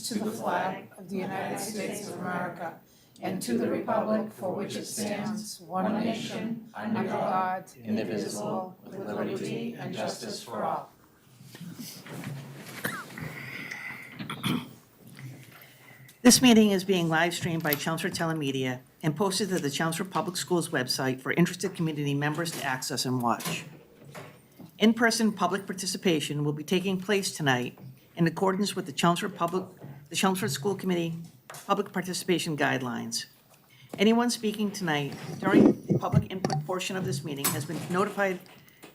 to the flag of the United States of America and to the republic for which it stands, one nation, under God, indivisible, with liberty and justice for all. This meeting is being live streamed by Chelmsford Telemedia and posted to the Chelmsford Public Schools website for interested community members to access and watch. In-person public participation will be taking place tonight in accordance with the Chelmsford School Committee Public Participation Guidelines. Anyone speaking tonight during the public input portion of this meeting has notified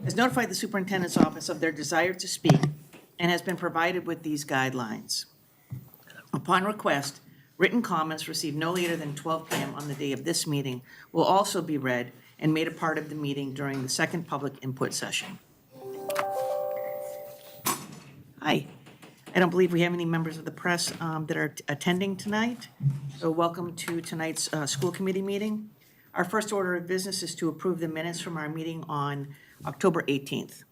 the superintendent's office of their desire to speak and has been provided with these guidelines. Upon request, written comments received no later than 12 p.m. on the day of this meeting will also be read and made a part of the meeting during the second public input session. Hi. I don't believe we have any members of the press that are attending tonight. So welcome to tonight's school committee meeting. Our first order of business is to approve the minutes from our meeting on October 18th.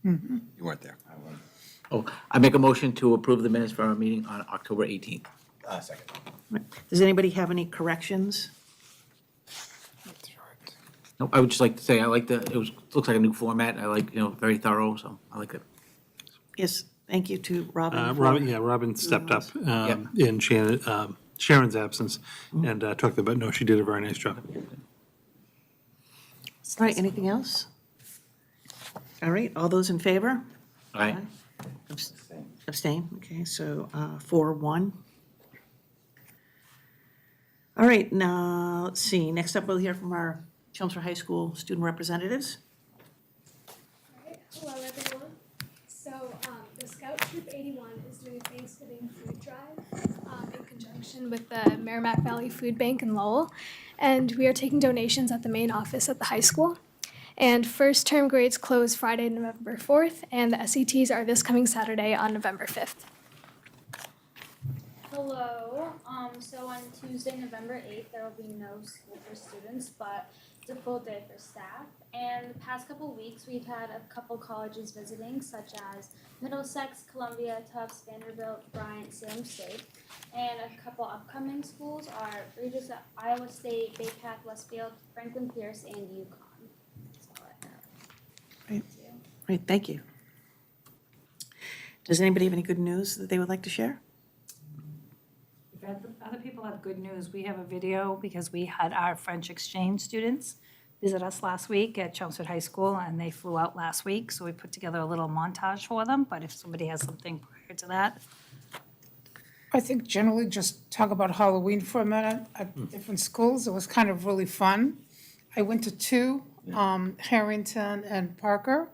You weren't there. Oh, I make a motion to approve the minutes for our meeting on October 18th. Second. Does anybody have any corrections? No, I would just like to say, looks like a new format. I like, very thorough, so I like it. Yes, thank you to Robin. Robin stepped up in Sharon's absence and took but no, she did a very nice job. All right, anything else? All right, all those in favor? All right? Abstain, okay, so 4-1. All right, now, let's see, next up we'll hear from our Chelmsford High School student representatives. All right, hello everyone. So the Scout Troop 81 is doing a Thanksgiving food drive in conjunction with the Merrimack Valley Food Bank in Lowell. And we are taking donations at the main office at the high school. And first term grades close Friday, November 4th, and the SATs are this coming Saturday on November 5th. Hello. So on Tuesday, November 8th, there will be no school for students, but it's a full day for staff. And the past couple weeks, we've had a couple colleges visiting, such as Middlesex, Columbia, Tufts, Vanderbilt, Bryant, Salem State. And a couple upcoming schools are Regis, Iowa State, Bay Path, Westfield, Franklin Pierce, and UConn. That's all I have. Right. Great, thank you. Does anybody have any good news that they would like to share? If other people have good news, we have a video because we had our French exchange students visit us last week at Chelmsford High School, and they flew out last week, so we put together a little montage for them, but if somebody has something prior to that. I think generally just talk about Halloween for a minute at different schools. It was kind of really fun. I went to two, Harrington and Parker.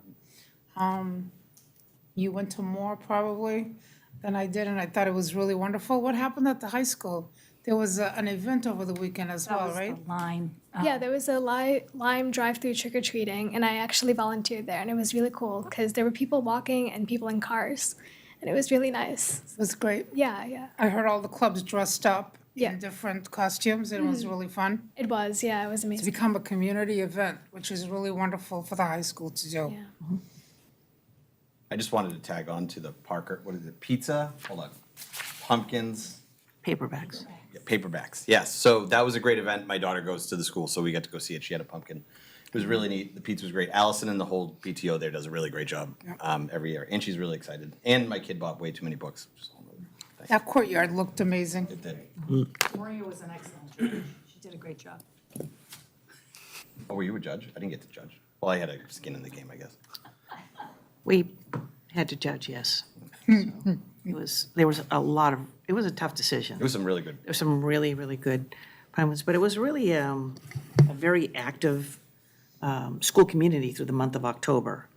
You went to more probably than I did, and I thought it was really wonderful. What happened at the high school? There was an event over the weekend as well, right? That was the line. Yeah, there was a Lime drive-through trick-or-treating, and I actually volunteered there, and it was really cool because there were people walking and people in cars, and it was really nice. It was great. Yeah. I heard all the clubs dressed up Yeah. in different costumes. It was really fun. It was It's amazing. become a community event, which is really wonderful for the high school to do. Yeah. I just wanted to tag on to the Parker, what is it, pizza? Hold on. Pumpkins, Paperbacks. yeah, paperbacks. Yes, so that was a great event. My daughter goes to the school, so we got to go see it. She had a pumpkin. It was really neat. The pizza was great. Allison and the whole PTO there does a really great job every year, and she's really excited. And my kid bought way too many books. Which is a whole other thing. That courtyard looked amazing. It did. Maria was an excellent judge. She did a great job. Oh, were you a judge? I didn't get to judge. Well, I had a skin in the game, I guess. We had to judge, yes. So it was a tough decision. It was some really good. There's some really, really good moments, but it was really a very active school community through the month of October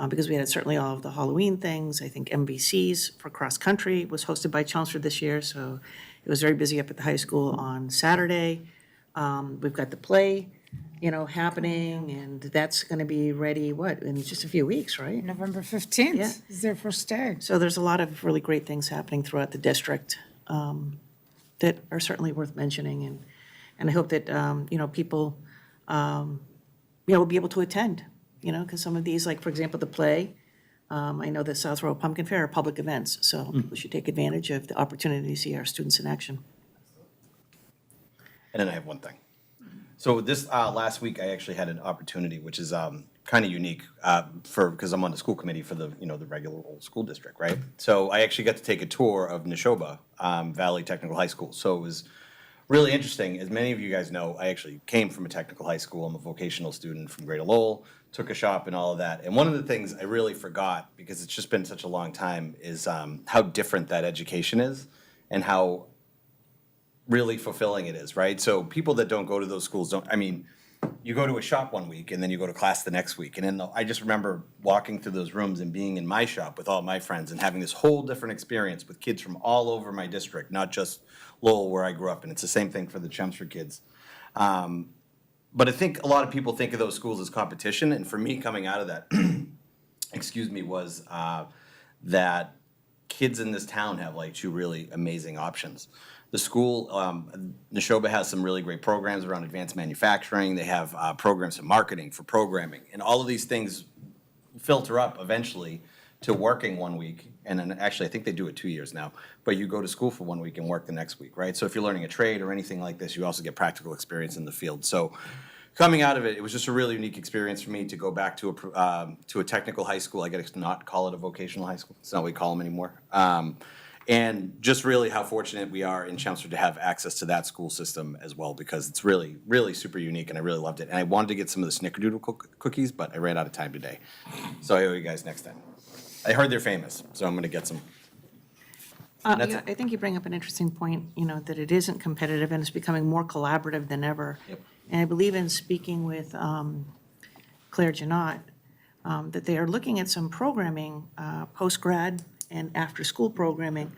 because we had certainly all of the Halloween things. I think MVCs for cross-country was hosted by Chelmsford this year, so it was very busy up at the high school on Saturday. We've got the play, happening, and that's going to be ready, in just a few weeks, right? November 15th Yeah. is their first day. So there's a lot of really great things happening throughout the district that are certainly worth mentioning. And I hope that, people, will be able to attend, because some of these, like, for example, the play, I know the South Row Pumpkin Fair are public events, so people should take advantage of the opportunity to see our students in action. And then I have one thing. So this last week, I actually had an opportunity, which is kind of unique because I'm on the school committee for the the regular old school district, right? So I actually got to take a tour of Neshoba Valley Technical High School. So it was really interesting. As many of you guys know, I actually came from a technical high school. I'm a vocational student from Greater Lowell, took a shop and all of that. And one of the things I really forgot, because it's just been such a long time, is how different that education is and how really fulfilling it is, right? So people that don't go to those schools don't, I mean, you go to a shop one week and then you go to class the next week. And then I just remember walking through those rooms and being in my shop with all my friends and having this whole different experience with kids from all over my district, not just Lowell where I grew up. And it's the same thing for the Chelmsford kids. But I think a lot of people think of those schools as competition. And for me, coming out of that, excuse me, was that kids in this town have like two really amazing options. The school, Neshoba has some really great programs around advanced manufacturing. They have programs in marketing, for programming, and all of these things filter up eventually to working one week. And then actually, I think they do it 2 years now, but you go to school for 1 week and work the next week, right? So if you're learning a trade or anything like this, you also get practical experience in the field. So coming out of it, it was just a really unique experience for me to go back to a technical high school. I get to not call it a vocational high school. It's not what we call them anymore. And just really how fortunate we are in Chelmsford to have access to that school system as well, because it's really, really super unique, and I really loved it. And I wanted to get some of the snickerdoodle cookies, but I ran out of time today. So I owe you guys next time. I heard they're famous, so I'm going to get some. That's Yeah, I think you bring up an interesting point, that it isn't competitive and it's becoming more collaborative than ever. Yep. And I believe in speaking with Claire Janot, that they are looking at some programming, post-grad and after-school programming.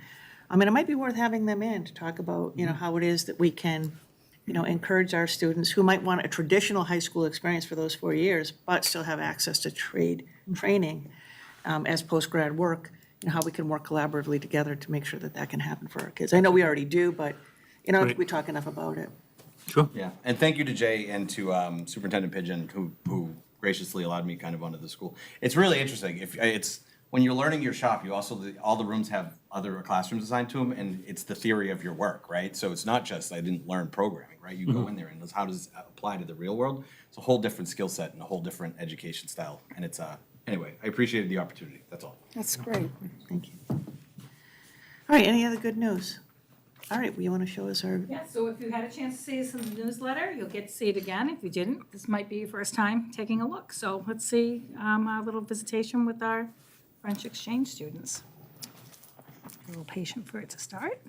I mean, it might be worth having them in to talk about, how it is that we can, encourage our students who might want a traditional high school experience for those 4 years, but still have access to trade training as post-grad work, how we can work collaboratively together to make sure that that can happen for our kids. I know we already do, but, I don't think we talk enough about it. Sure. Yeah, and thank you to Jay and to Superintendent Pigeon, who graciously allowed me kind of onto the school. It's really interesting. When you're learning your shop, you also, all the rooms have other classrooms assigned to them, and it's the theory of your work, right? So it's not just, I didn't learn programming, right? You go in there and how does it apply to the real world? It's a whole different skill set and a whole different education style. And it's, anyway, I appreciated the opportunity. That's all. That's great. Thank you. All right, any other good news? All right, well, you want to show us our, Yeah, so if you had a chance to see this in the newsletter, you'll get to see it again. If you didn't, this might be your first time taking a look. So let's see our little visitation with our French exchange students. A little patient for it to start.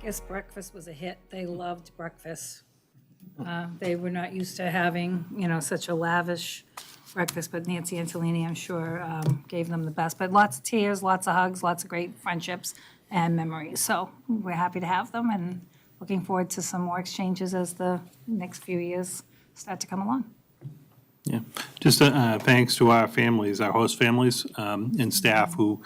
Guess breakfast was a hit. They loved breakfast. They were not used to having, such a lavish breakfast, but Nancy Antolini, I'm sure, gave them the best. But lots of tears, lots of hugs, lots of great friendships and memories. So we're happy to have them and looking forward to some more exchanges as the next few years start to come along. Yeah, just thanks to our families, our host families and staff who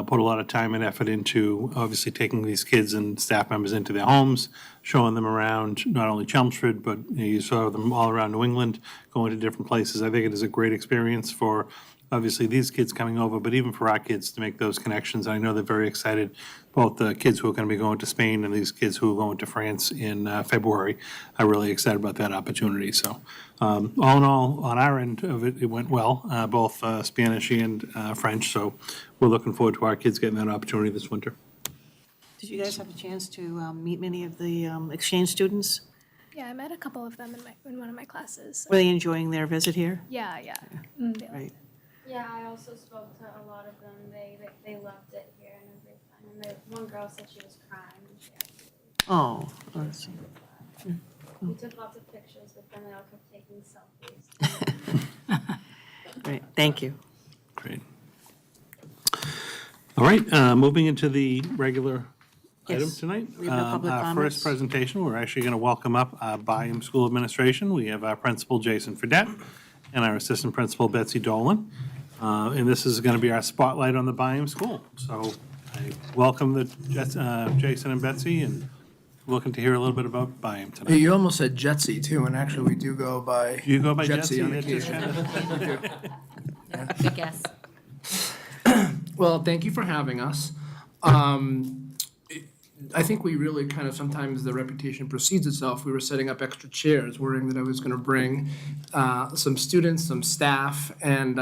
put a lot of time and effort into obviously taking these kids and staff members into their homes, showing them around not only Chelmsford, but you saw them all around New England, going to different places. I think it is a great experience for obviously these kids coming over, but even for our kids to make those connections. I know they're very excited, both the kids who are going to be going to Spain and these kids who are going to France in February are really excited about that opportunity. So all in all, on our end of it, it went well, both Spanish and French. So we're looking forward to our kids getting that opportunity this winter. Did you guys have a chance to meet many of the exchange students? Yeah, I met a couple of them in one of my classes. Were they enjoying their visit here? Yeah. They liked Right. it. Yeah, I also spoke to a lot of them. They loved it here and everything. And one girl said she was crying. And she absolutely Oh, that's- We took lots of pictures with them. They all kept taking selfies. great. Thank you. Great. All right, moving into the regular item Yes. tonight. We have no public Our comments. first presentation, we're actually going to welcome up our Byam School Administration. We have our principal, Jason Fredette, and our assistant principal, Betsy Dolan. And this is going to be our spotlight on the Byam School. So I welcome Jason and Betsy, and looking to hear a little bit about Byam tonight. You almost said Jetsy too, and actually we do go by. Do you go by Jetsy? on That just occasion. Good guess. Well, thank you for having us. I think we really kind of, sometimes the reputation precedes itself. We were setting up extra chairs, worrying that I was going to bring some students, some staff, and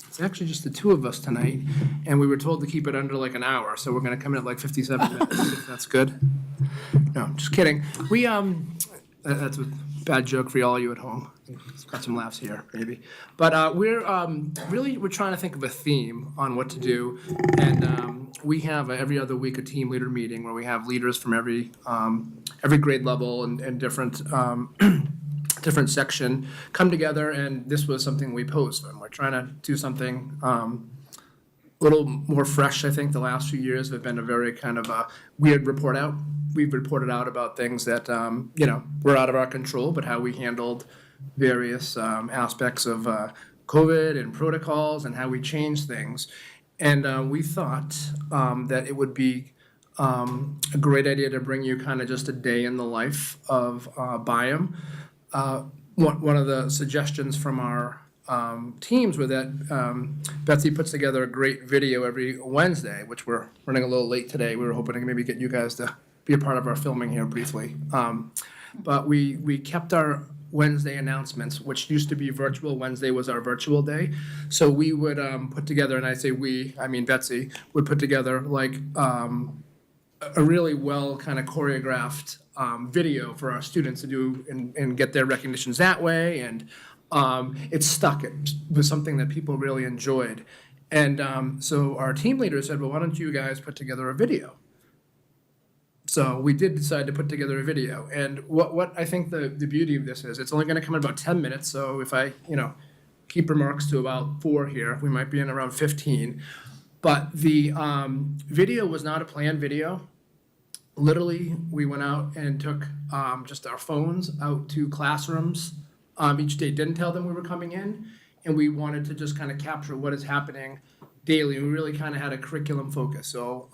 it's actually just the two of us tonight. And we were told to keep it under like an hour, so we're going to come in at like 57 minutes, if that's good. No, just kidding. That's a bad joke for all you at home. Got some laughs here, maybe. But we're trying to think of a theme on what to do, and we have every other week a team leader meeting where we have leaders from every grade level and different different section come together, and this was something we posed, and we're trying to do something a little more fresh. I think the last few years have been a very kind of a weird report out. We've reported out about things that were out of our control, but how we handled various aspects of COVID and protocols and how we changed things. And we thought that it would be a great idea to bring you kind of just a day in the life of Byam. One of the suggestions from our teams were that Betsy puts together a great video every Wednesday, which we're running a little late today. We were hoping to maybe get you guys to be a part of our filming here briefly. But we kept our Wednesday announcements, which used to be virtual. Wednesday was our virtual day. So we would put together, and I say we, I mean Betsy, would put together like a really well kind of choreographed video for our students to do and get their recognitions that way. And it stuck. It was something that people really enjoyed. And so our team leader said, well, why don't you guys put together a video? So we did decide to put together a video. And what I think the beauty of this is, it's only going to come in about 10 minutes. So if I, keep remarks to about 4 here, we might be in around 15. But the video was not a planned video. Literally, we went out and took just our phones out to classrooms each day. Didn't tell them we were coming in. And we wanted to just kind of capture what is happening daily. We really kind of had a curriculum focus. So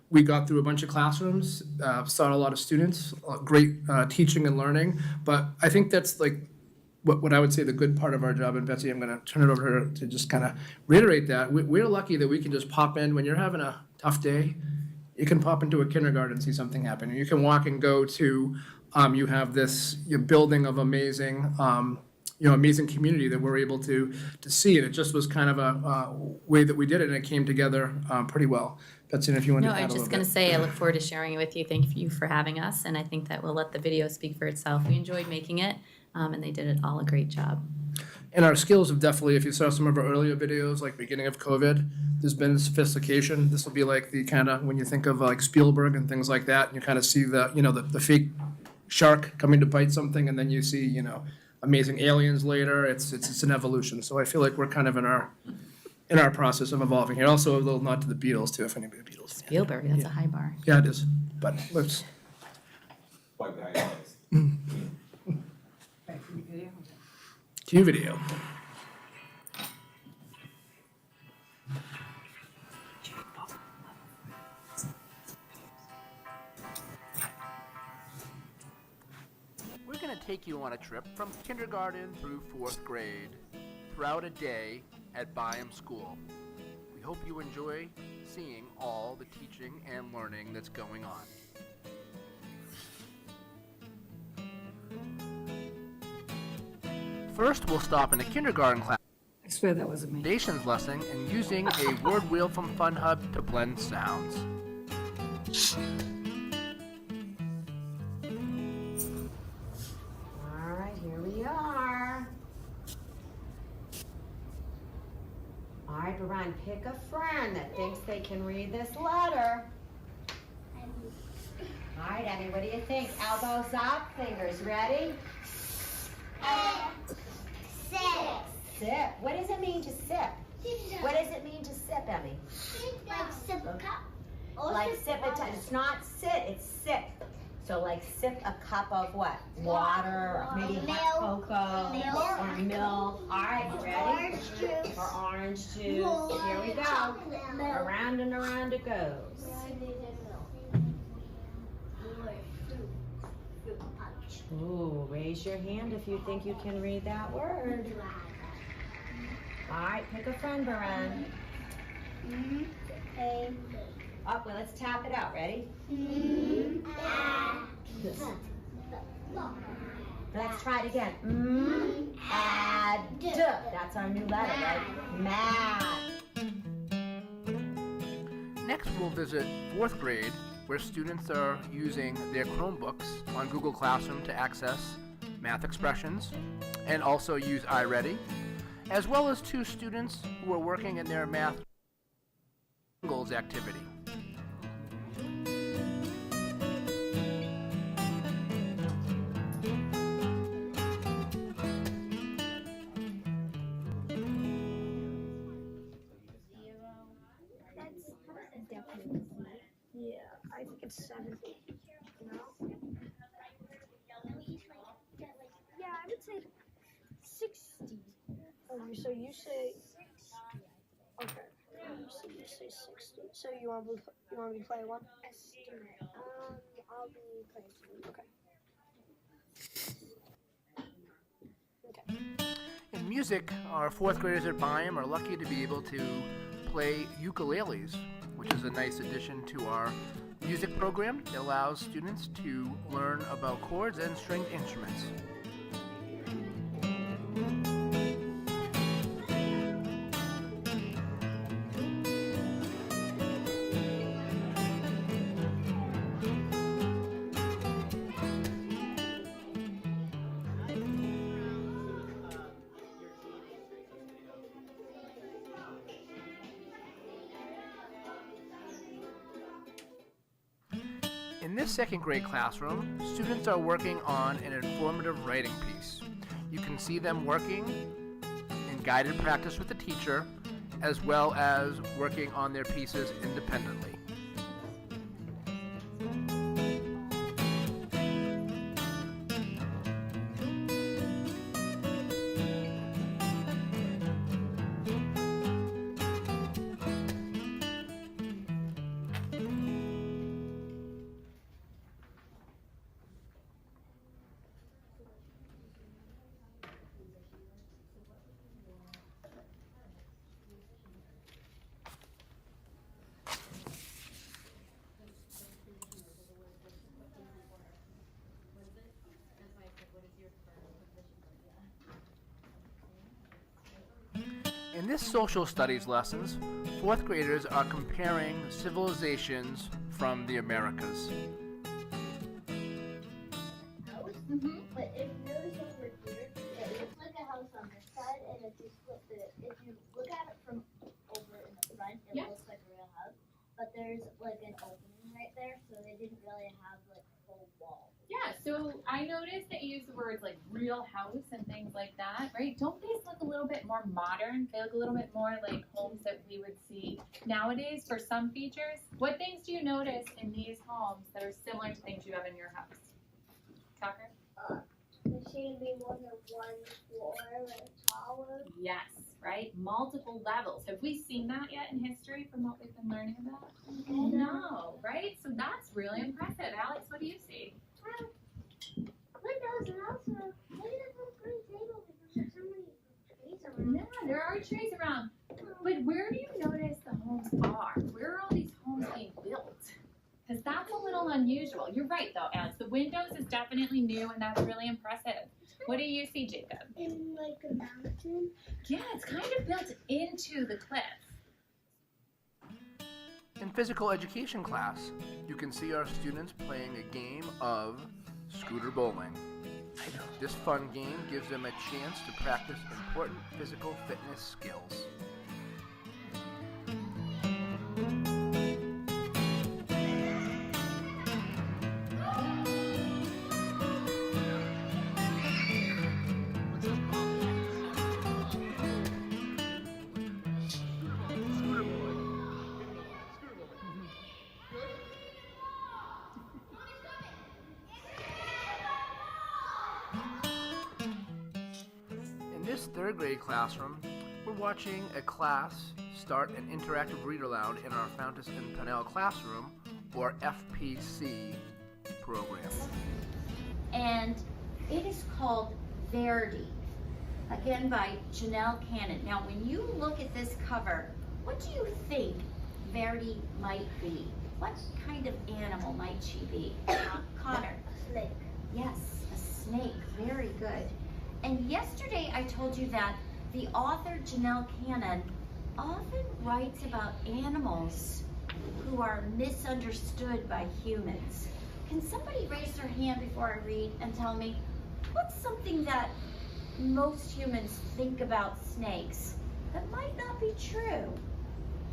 we got through a bunch of classrooms, saw a lot of students, great teaching and learning. But I think that's like what I would say the good part of our job. And Betsy, I'm going to turn it over to her to just kind of reiterate that. We're lucky that we can just pop in when you're having a tough day. You can pop into a kindergarten and see something happen. You can walk and go to, you have this building of amazing, amazing community that we're able to see. And it just was kind of a way that we did it, and it came together pretty well. Betsy, if you want to No, add a I'm little just going bit. to say I look forward to sharing it with you. Thank you for having us, and I think that we'll let the video speak for itself. We enjoyed making it. and they did all a great job. And our skills have definitely, if you saw some of our earlier videos, like beginning of COVID, there's been sophistication. This will be like the kind of, when you think of like Spielberg and things like that, and you kind of see the, the fake shark coming to bite something, and then you see, amazing aliens later. It's an evolution. So I feel like we're kind of in our process of evolving here. Also, a little nod to the Beatles too, if anybody Beatles fan. Spielberg, that's a high bar. Yeah, it is. But let's. Cue video. We're going to take you on a trip from kindergarten through 4th grade throughout a day at Byam School. We hope you enjoy seeing all the teaching and learning that's going on. First, we'll stop in a kindergarten class. I swear that wasn't me. Foundations lesson and using a word wheel from Fun Hub to blend sounds. All right, here we are. All right, Baran, pick a friend that thinks they can read this letter. All right, Emmy, what do you think? Elbows up, fingers ready? Sip. Sip. What does it mean to sip? What does it mean to sip, Emmy? Like sip a cup. Like sip a cup. It's not sit, it's sip. So like sip a cup of what? Water, or maybe hot cocoa, or milk. All right, you ready? Orange juice. Or orange juice. Here we go. Around and around it goes. Ooh, raise your hand if you think you can read that word. All right, pick a friend, Baran. Up, well, let's tap it out. Ready? Let's try it again. Add. That's our new letter, right? Mad. Next, we'll visit 4th grade, where students are using their Chromebooks on Google Classroom to access math expressions and also use iReady, as well as 2 students who are working in their math goals activity. Yeah, I think it's 70. No? Yeah, I would say 60. So you say. Okay. So you say 60. So you want me to play one? Estimate. I'll be playing 2. Okay. In music, our 4th graders at Byam are lucky to be able to play ukuleles, which is a nice addition to our music program. It allows students to learn about chords and stringed instruments. In this 2nd grade classroom, students are working on an informative writing piece. You can see them working in guided practice with the teacher, as well as working on their pieces independently. In this social studies lessons, 4th graders are comparing civilizations from the Americas. But if those were you look at it from over in front, it Yeah. looks like a real house, but there's like an opening right there, so they didn't really have like a full wall. Yeah, so I noticed that you use the words like real house and things like that, right? Don't these look a little bit more modern? They look a little bit more like homes that we would see nowadays for some features. What things do you notice in these homes that are similar to things you have in your house? Tucker? There should be more than one floor with a tower. Yes, right? Multiple levels. Have we seen that yet in history from what we've been learning about? No, right? So that's really impressive. Alex, what do you see? Windows and also maybe there's a green table because there's so many trees around. Yeah, there are trees around. But where do you notice the homes are? Where are all these homes being built? Because that's a little unusual. You're right, though, Alex. The windows is definitely new, and that's really impressive. What do you see, Jacob? In like a mountain. Yeah, it's kind of built into the cliff. In physical education class, you can see our students playing a game of scooter bowling. This fun game gives them a chance to practice important physical fitness skills. In this third grade classroom, we're watching a class start an interactive read aloud in our Fountas and Pennell classroom, or FPC program. And it is called Verdi, again by Janelle Cannon. Now, when you look at this cover, what do you think Verdi might be? What kind of animal might she be? Connor? A snake. Yes, a snake. Very good. And yesterday I told you that the author Janelle Cannon often writes about animals who are misunderstood by humans. Can somebody raise their hand before I read and tell me what's something that most humans think about snakes that might not be true?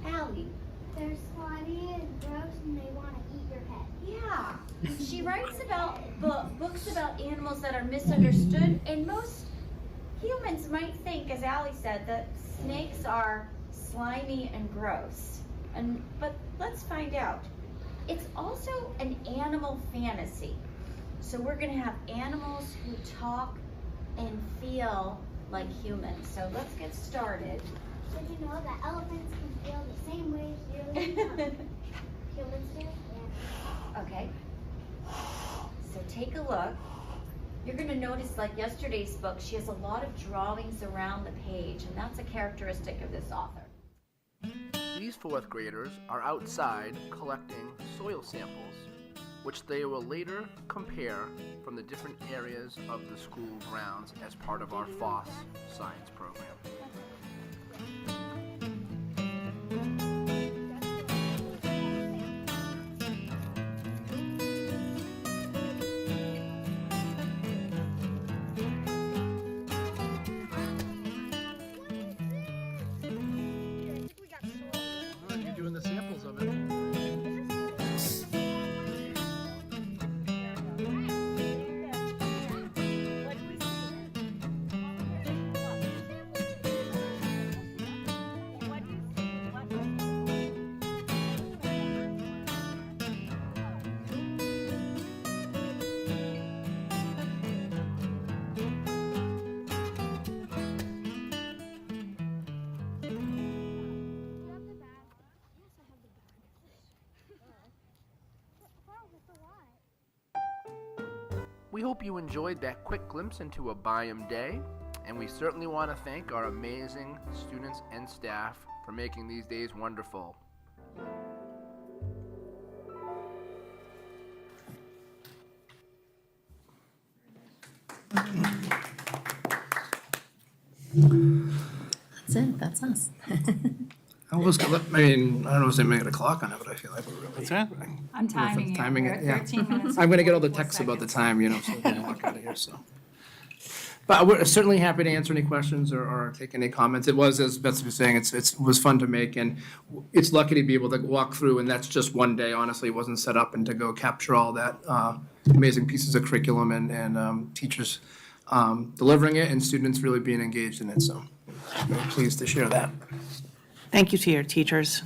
Allie. They're slimy and gross and they want to eat your head. Yeah, she writes about books about animals that are misunderstood, and most humans might think, as Allie said, that snakes are slimy and gross. But let's find out. It's also an animal fantasy. So we're going to have animals who talk and feel like humans. So let's get started. Did you know that elephants can feel the same way as humans do? Yeah. Okay. So take a look. You're going to notice, like yesterday's book, she has a lot of drawings around the page, and that's a characteristic of this author. These fourth graders are outside collecting soil samples, which they will later compare from the different areas of the school grounds as part of our FOSS science program. You're doing the samples of it. We hope you enjoyed that quick glimpse into a Biome day, and we certainly want to thank our amazing students and staff for making these days wonderful. That's it, that's us. I was, I mean, I don't know if they make it a clock on it, but I feel like we're really. What's that? I'm timing it. Timing We're it, at yeah. 13 minutes. I'm gonna get all the 54 texts about the seconds. time, you know, so we can walk out of here, so. But we're certainly happy to answer any questions or take any comments. It was, as Betsy was saying, it was fun to make, and it's lucky to be able to walk through, and that's just one day, honestly. It wasn't set up, and to go capture all that amazing pieces of curriculum and teachers delivering it and students really being engaged in it, so very pleased to share that. Thank you to your teachers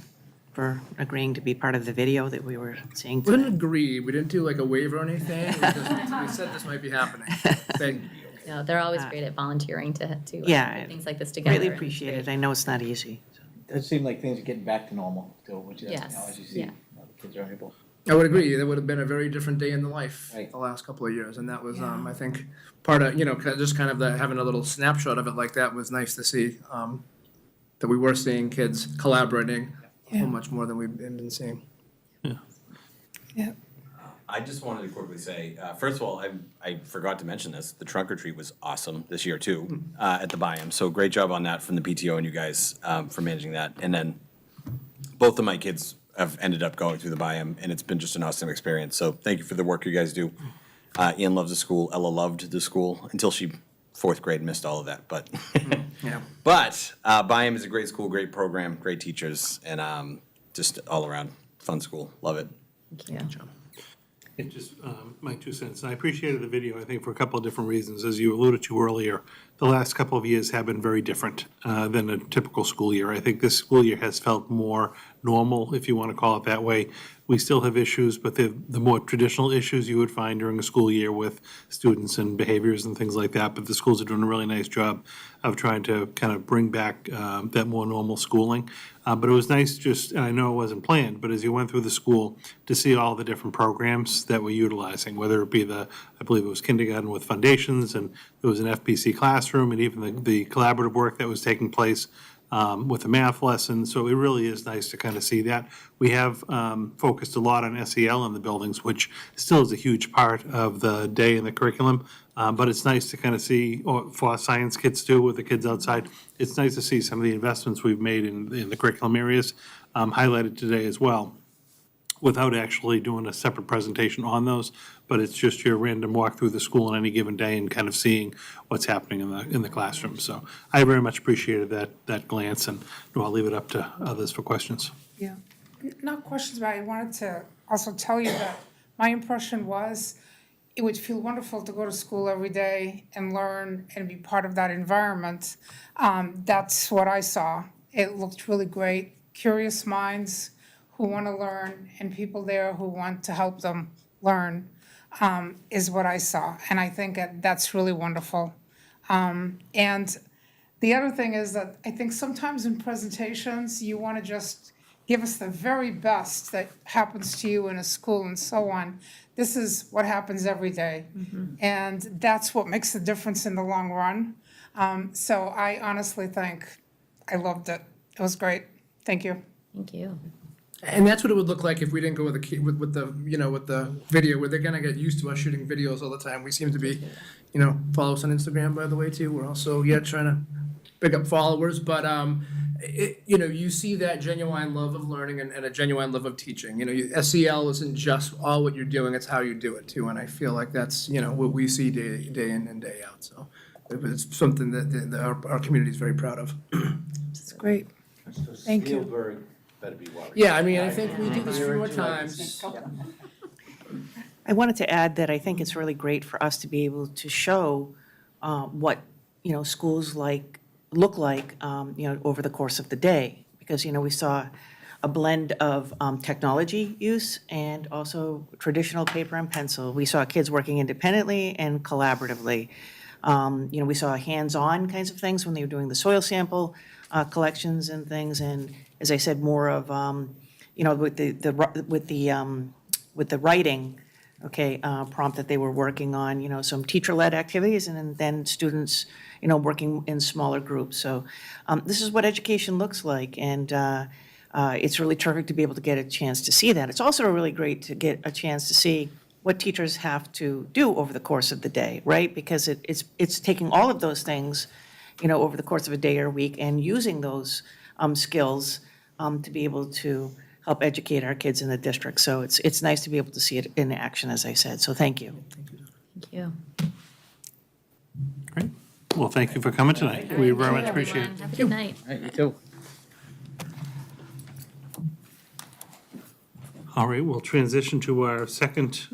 for agreeing to be part of the video that we were seeing We didn't today. agree, we didn't do like a waiver or anything, we said this might be happening. Thank you. No, they're always great at volunteering to Yeah, put things like this together. Really and it's appreciate great. it. I know it's not easy. It does seem like things are getting back to normal, too, which is, Yes, as you see, yeah. the kids are able. I would agree, that would have been a very different day in the life Right. the last couple of years, and that was, I think, part of, just kind of having a little snapshot of it like that was nice to see, that we were seeing kids collaborating so much more than we've been seeing. I just wanted to quickly say, first of all, I forgot to mention this, the trunk or treat was awesome this year too, at the Byam. So great job on that from the PTO and you guys for managing that. And then both of my kids have ended up going through the Byam, and it's been just an awesome experience. So thank you for the work you guys do. Ian loves the school, Ella loved the school until she, 4th grade, missed all of that, but. Yeah. But Byam is a great school, great program, great teachers, and just all around fun school, love it. Thank you. It just, my 2 cents. I appreciated the video, I think, for a couple of different reasons. As you alluded to earlier, the last couple of years have been very different than a typical school year. I think this school year has felt more normal, if you want to call it that way. We still have issues, but the more traditional issues you would find during a school year with students and behaviors and things like that. But the schools are doing a really nice job of trying to kind of bring back that more normal schooling. But it was nice just, and I know it wasn't planned, but as you went through the school, to see all the different programs that we're utilizing, whether it be I believe it was kindergarten with foundations, and there was an FPC classroom, and even the collaborative work that was taking place with the math lesson. So it really is nice to kind of see that. We have focused a lot on SEL in the buildings, which still is a huge part of the day in the curriculum. But it's nice to kind of see, or for our science kids too, with the kids outside, it's nice to see some of the investments we've made in the curriculum areas highlighted today as well, without actually doing a separate presentation on those. But it's just your random walk through the school on any given day and kind of seeing what's happening in the classroom. So I very much appreciated that glance, and I'll leave it up to others for questions. Yeah, not questions, but I wanted to also tell you that my impression was it would feel wonderful to go to school every day and learn and be part of that environment. That's what I saw. It looked really great, curious minds who want to learn and people there who want to help them learn is what I saw. And I think that's really wonderful. And the other thing is that I think sometimes in presentations, you want to just give us the very best that happens to you in a school and so on. This is what happens every day. And that's what makes the difference in the long run. So I honestly think I loved it. It was great. Thank you. Thank you. And that's what it would look like if we didn't go with the video, where they're gonna get used to us shooting videos all the time. We seem to be, follow us on Instagram, by the way, too. We're also, trying to pick up followers, but, you see that genuine love of learning and a genuine love of teaching. SEL isn't just all what you're doing, it's how you do it, too. And I feel like that's, what we see day in and day out. So it's something that our community is very proud of. It's great. Thank you. Spielberg better be worried. Yeah, I mean, I think we do this a few more times. I wanted to add that I think it's really great for us to be able to show what, schools look like, over the course of the day. Because, we saw a blend of technology use and also traditional paper and pencil. We saw kids working independently and collaboratively. We saw hands-on kinds of things when they were doing the soil sample collections and things. And as I said, more of, with the writing, prompt that they were working on, some teacher-led activities, and then students, working in smaller groups. So this is what education looks like, and it's really terrific to be able to get a chance to see that. It's also really great to get a chance to see what teachers have to do over the course of the day, right? Because it's taking all of those things, over the course of a day or a week, and using those skills to be able to help educate our kids in the district. So it's nice to be able to see it in action, as I said. So thank you. Thank you. Great. Well, thank you for coming tonight. We very much appreciate it. Have a good night. All right, you too. All right, we'll transition to our second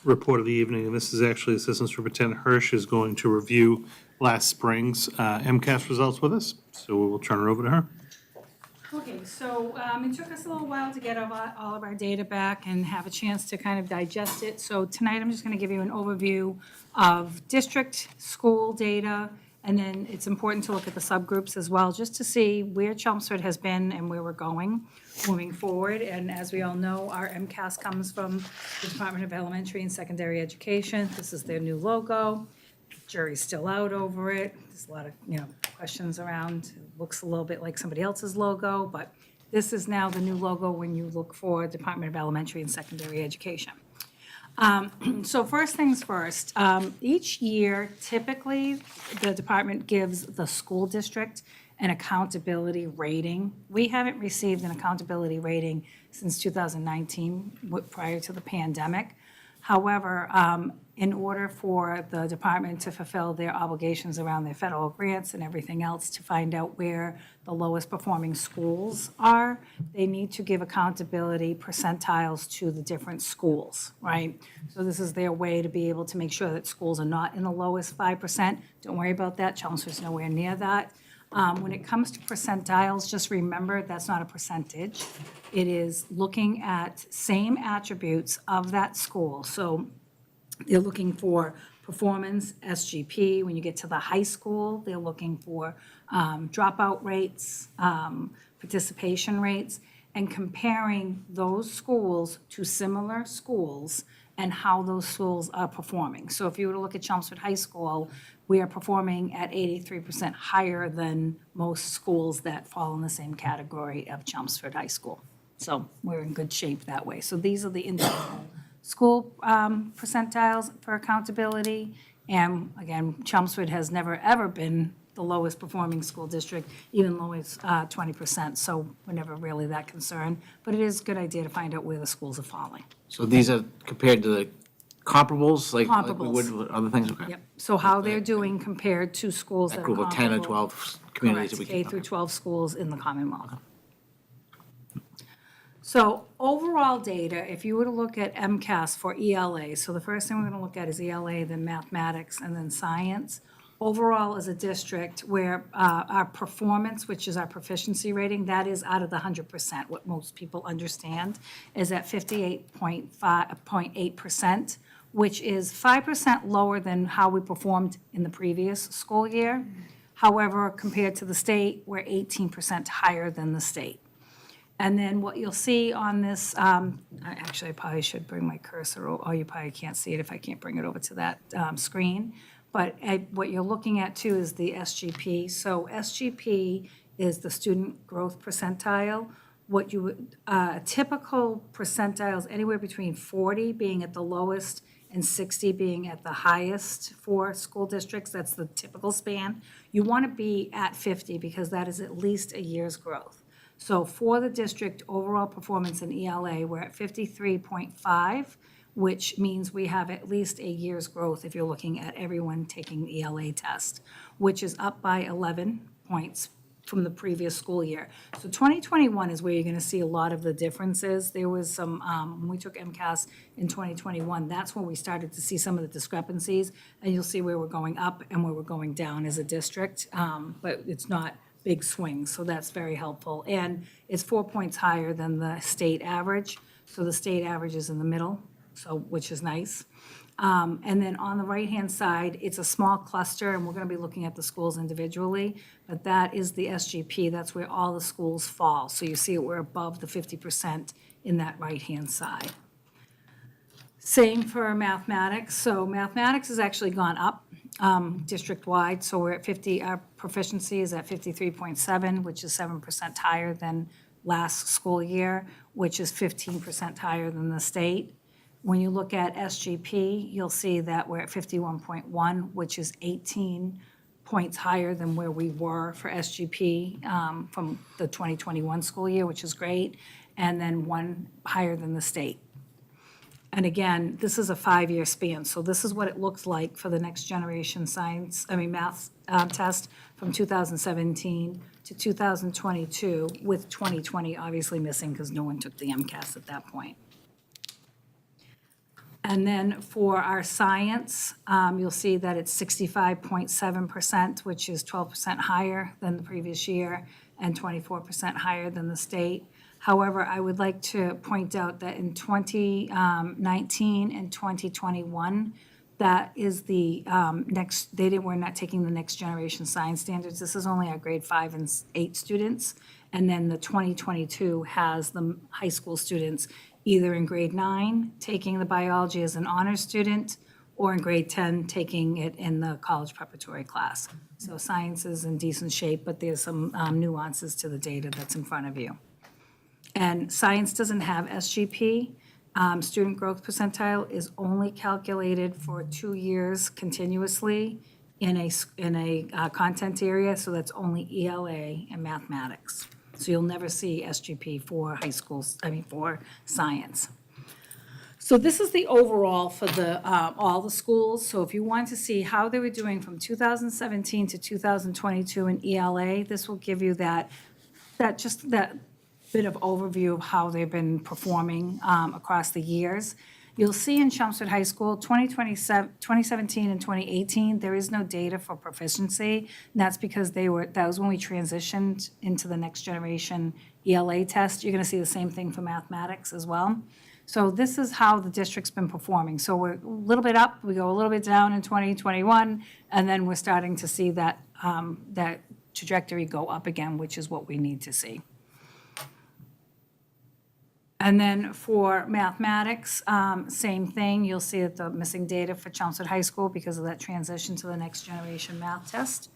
report of the evening, and this is actually Assistant Superintendent Hirsch is going to review last spring's MCAS results with us, so we will turn it over to her. Okay, so it took us a little while to get all of our data back and have a chance to kind of digest it. So tonight, I'm just going to give you an overview of district, school data, and then it's important to look at the subgroups as well, just to see where Chelmsford has been and where we're going moving forward. And as we all know, our MCAS comes from the Department of Elementary and Secondary Education. This is their new logo. Jury's still out over it. There's a lot of, questions around. It looks a little bit like somebody else's logo, but this is now the new logo when you look for Department of Elementary and Secondary Education. So first things first, each year, typically, the department gives the school district an accountability rating. We haven't received an accountability rating since 2019, prior to the pandemic. However, in order for the department to fulfill their obligations around their federal grants and everything else, to find out where the lowest performing schools are, they need to give accountability percentiles to the different schools, right? So this is their way to be able to make sure that schools are not in the lowest 5%. Don't worry about that, Chelmsford's nowhere near that. When it comes to percentiles, just remember that's not a percentage. It is looking at same attributes of that school. So they're looking for performance, SGP. When you get to the high school, they're looking for dropout rates, participation rates, and comparing those schools to similar schools and how those schools are performing. So if you were to look at Chelmsford High School, we are performing at 83% higher than most schools that fall in the same category of Chelmsford High School. So we're in good shape that way. So these are the individual school percentiles for accountability. And again, Chelmsford has never, ever been the lowest performing school district, even lowest 20%. So we're never really that concerned. But it is a good idea to find out where the schools are falling. So these are compared to the comparables, like we would Comparables. with other things? Okay. Yep. So how they're doing compared to schools that That are group of 10 or comparable. 12 communities that we Correct, can. K through 12 schools in the Commonwealth. So overall data, if you were to look at MCAS for ELA, so the first thing we're going to look at is ELA, then mathematics, and then science. Overall, as a district, where our performance, which is our proficiency rating, that is out of the 100%, what most people understand, is at 58.8%, which is 5% lower than how we performed in the previous school year. However, compared to the state, we're 18% higher than the state. And then what you'll see on this, I probably should bring my cursor, or you probably can't see it if I can't bring it over to that screen. But what you're looking at too is the SGP. So SGP is the student growth percentile. What you would, typical percentiles anywhere between 40 being at the lowest and 60 being at the highest for school districts. That's the typical span. You want to be at 50 because that is at least a year's growth. So for the district overall performance in ELA, we're at 53.5, which means we have at least a year's growth if you're looking at everyone taking the ELA test, which is up by 11 points from the previous school year. So 2021 is where you're going to see a lot of the differences. There was some, when we took MCAS in 2021, that's when we started to see some of the discrepancies, and you'll see where we're going up and where we're going down as a district, but it's not big swings, so that's very helpful. And it's 4 points higher than the state average, so the state average is in the middle, so which is nice. And then on the right-hand side, it's a small cluster, and we're going to be looking at the schools individually, but that is the SGP. That's where all the schools fall. So you see we're above the 50% in that right-hand side. Same for mathematics. So mathematics has actually gone up district-wide. So we're at 50, our proficiency is at 53.7, which is 7% higher than last school year, which is 15% higher than the state. When you look at SGP, you'll see that we're at 51.1, which is 18 points higher than where we were for SGP from the 2021 school year, which is great, and then 1 higher than the state. And again, this is a 5-year span, so this is what it looks like for the next generation math test from 2017 to 2022, with 2020 obviously missing because no one took the MCAS at that point. And then for our science, you'll see that it's 65.7%, which is 12% higher than the previous year and 24% higher than the state. However, I would like to point out that in 2019 and 2021, that is the we're not taking the next generation science standards. This is only our grade 5 and 8 students. And then the 2022 has the high school students either in grade 9 taking the biology as an honors student, or in grade 10 taking it in the college preparatory class. So science is in decent shape, but there's some nuances to the data that's in front of you. And science doesn't have SGP. Student growth percentile is only calculated for 2 years continuously in a content area, so that's only ELA and mathematics. So you'll never see SGP for for science. So this is the overall for all the schools. So if you want to see how they were doing from 2017 to 2022 in ELA, this will give you that bit of overview of how they've been performing across the years. You'll see in Chelmsford High School, 2017 and 2018, there is no data for proficiency. And that's because that was when we transitioned into the next generation ELA test. You're going to see the same thing for mathematics as well. So this is how the district's been performing. So we're a little bit up, we go a little bit down in 2021, and then we're starting to see that trajectory go up again, which is what we need to see. And then for mathematics, same thing. You'll see that the missing data for Chelmsford High School because of that transition to the next generation math test.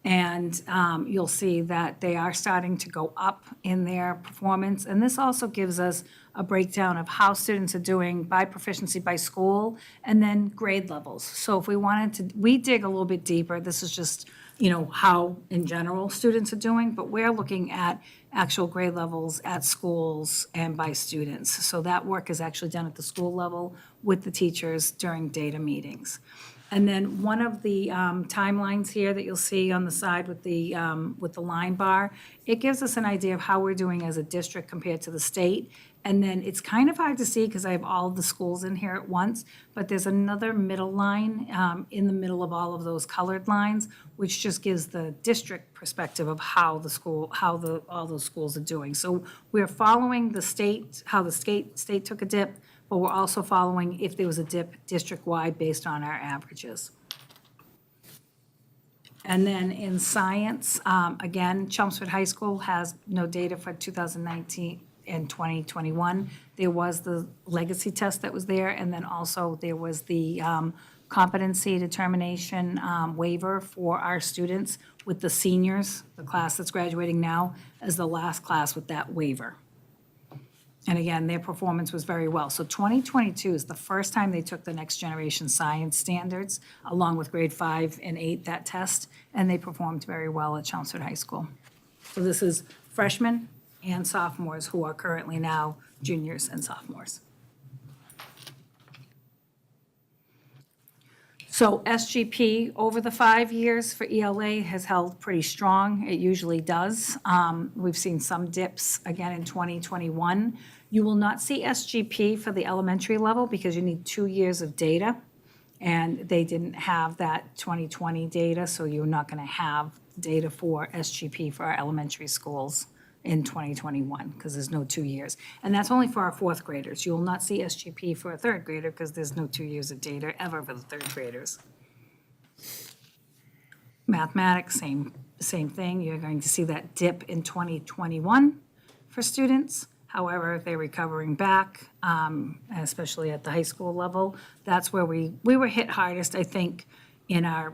And you'll see that they are starting to go up in their performance. And this also gives us a breakdown of how students are doing by proficiency by school and then grade levels. So if we dig a little bit deeper. This is just, how in general students are doing, but we're looking at actual grade levels at schools and by students. So that work is actually done at the school level with the teachers during data meetings. And then one of the timelines here that you'll see on the side with the line bar, it gives us an idea of how we're doing as a district compared to the state. And then it's kind of hard to see because I have all of the schools in here at once, but there's another middle line in the middle of all of those colored lines, which just gives the district perspective of how all those schools are doing. So we're following the state, how the state took a dip, but we're also following if there was a dip district-wide based on our averages. And then in science, again, Chelmsford High School has no data for 2019 and 2021. There was the legacy test that was there, and then also there was the competency determination waiver for our students with the seniors, the class that's graduating now, as the last class with that waiver. And again, their performance was very well. So 2022 is the first time they took the next generation science standards, along with grade 5 and 8, that test, and they performed very well at Chelmsford High School. So this is freshmen and sophomores who are currently now juniors and sophomores. So SGP over the 5 years for ELA has held pretty strong. It usually does. We've seen some dips again in 2021. You will not see SGP for the elementary level because you need 2 years of data. And they didn't have that 2020 data, so you're not going to have data for SGP for our elementary schools in 2021 because there's no 2 years. And that's only for our fourth graders. You will not see SGP for a third grader because there's no 2 years of data ever for the third graders. Mathematics, same thing. You're going to see that dip in 2021 for students. However, they're recovering back, especially at the high school level. That's where we were hit hardest, I think, in our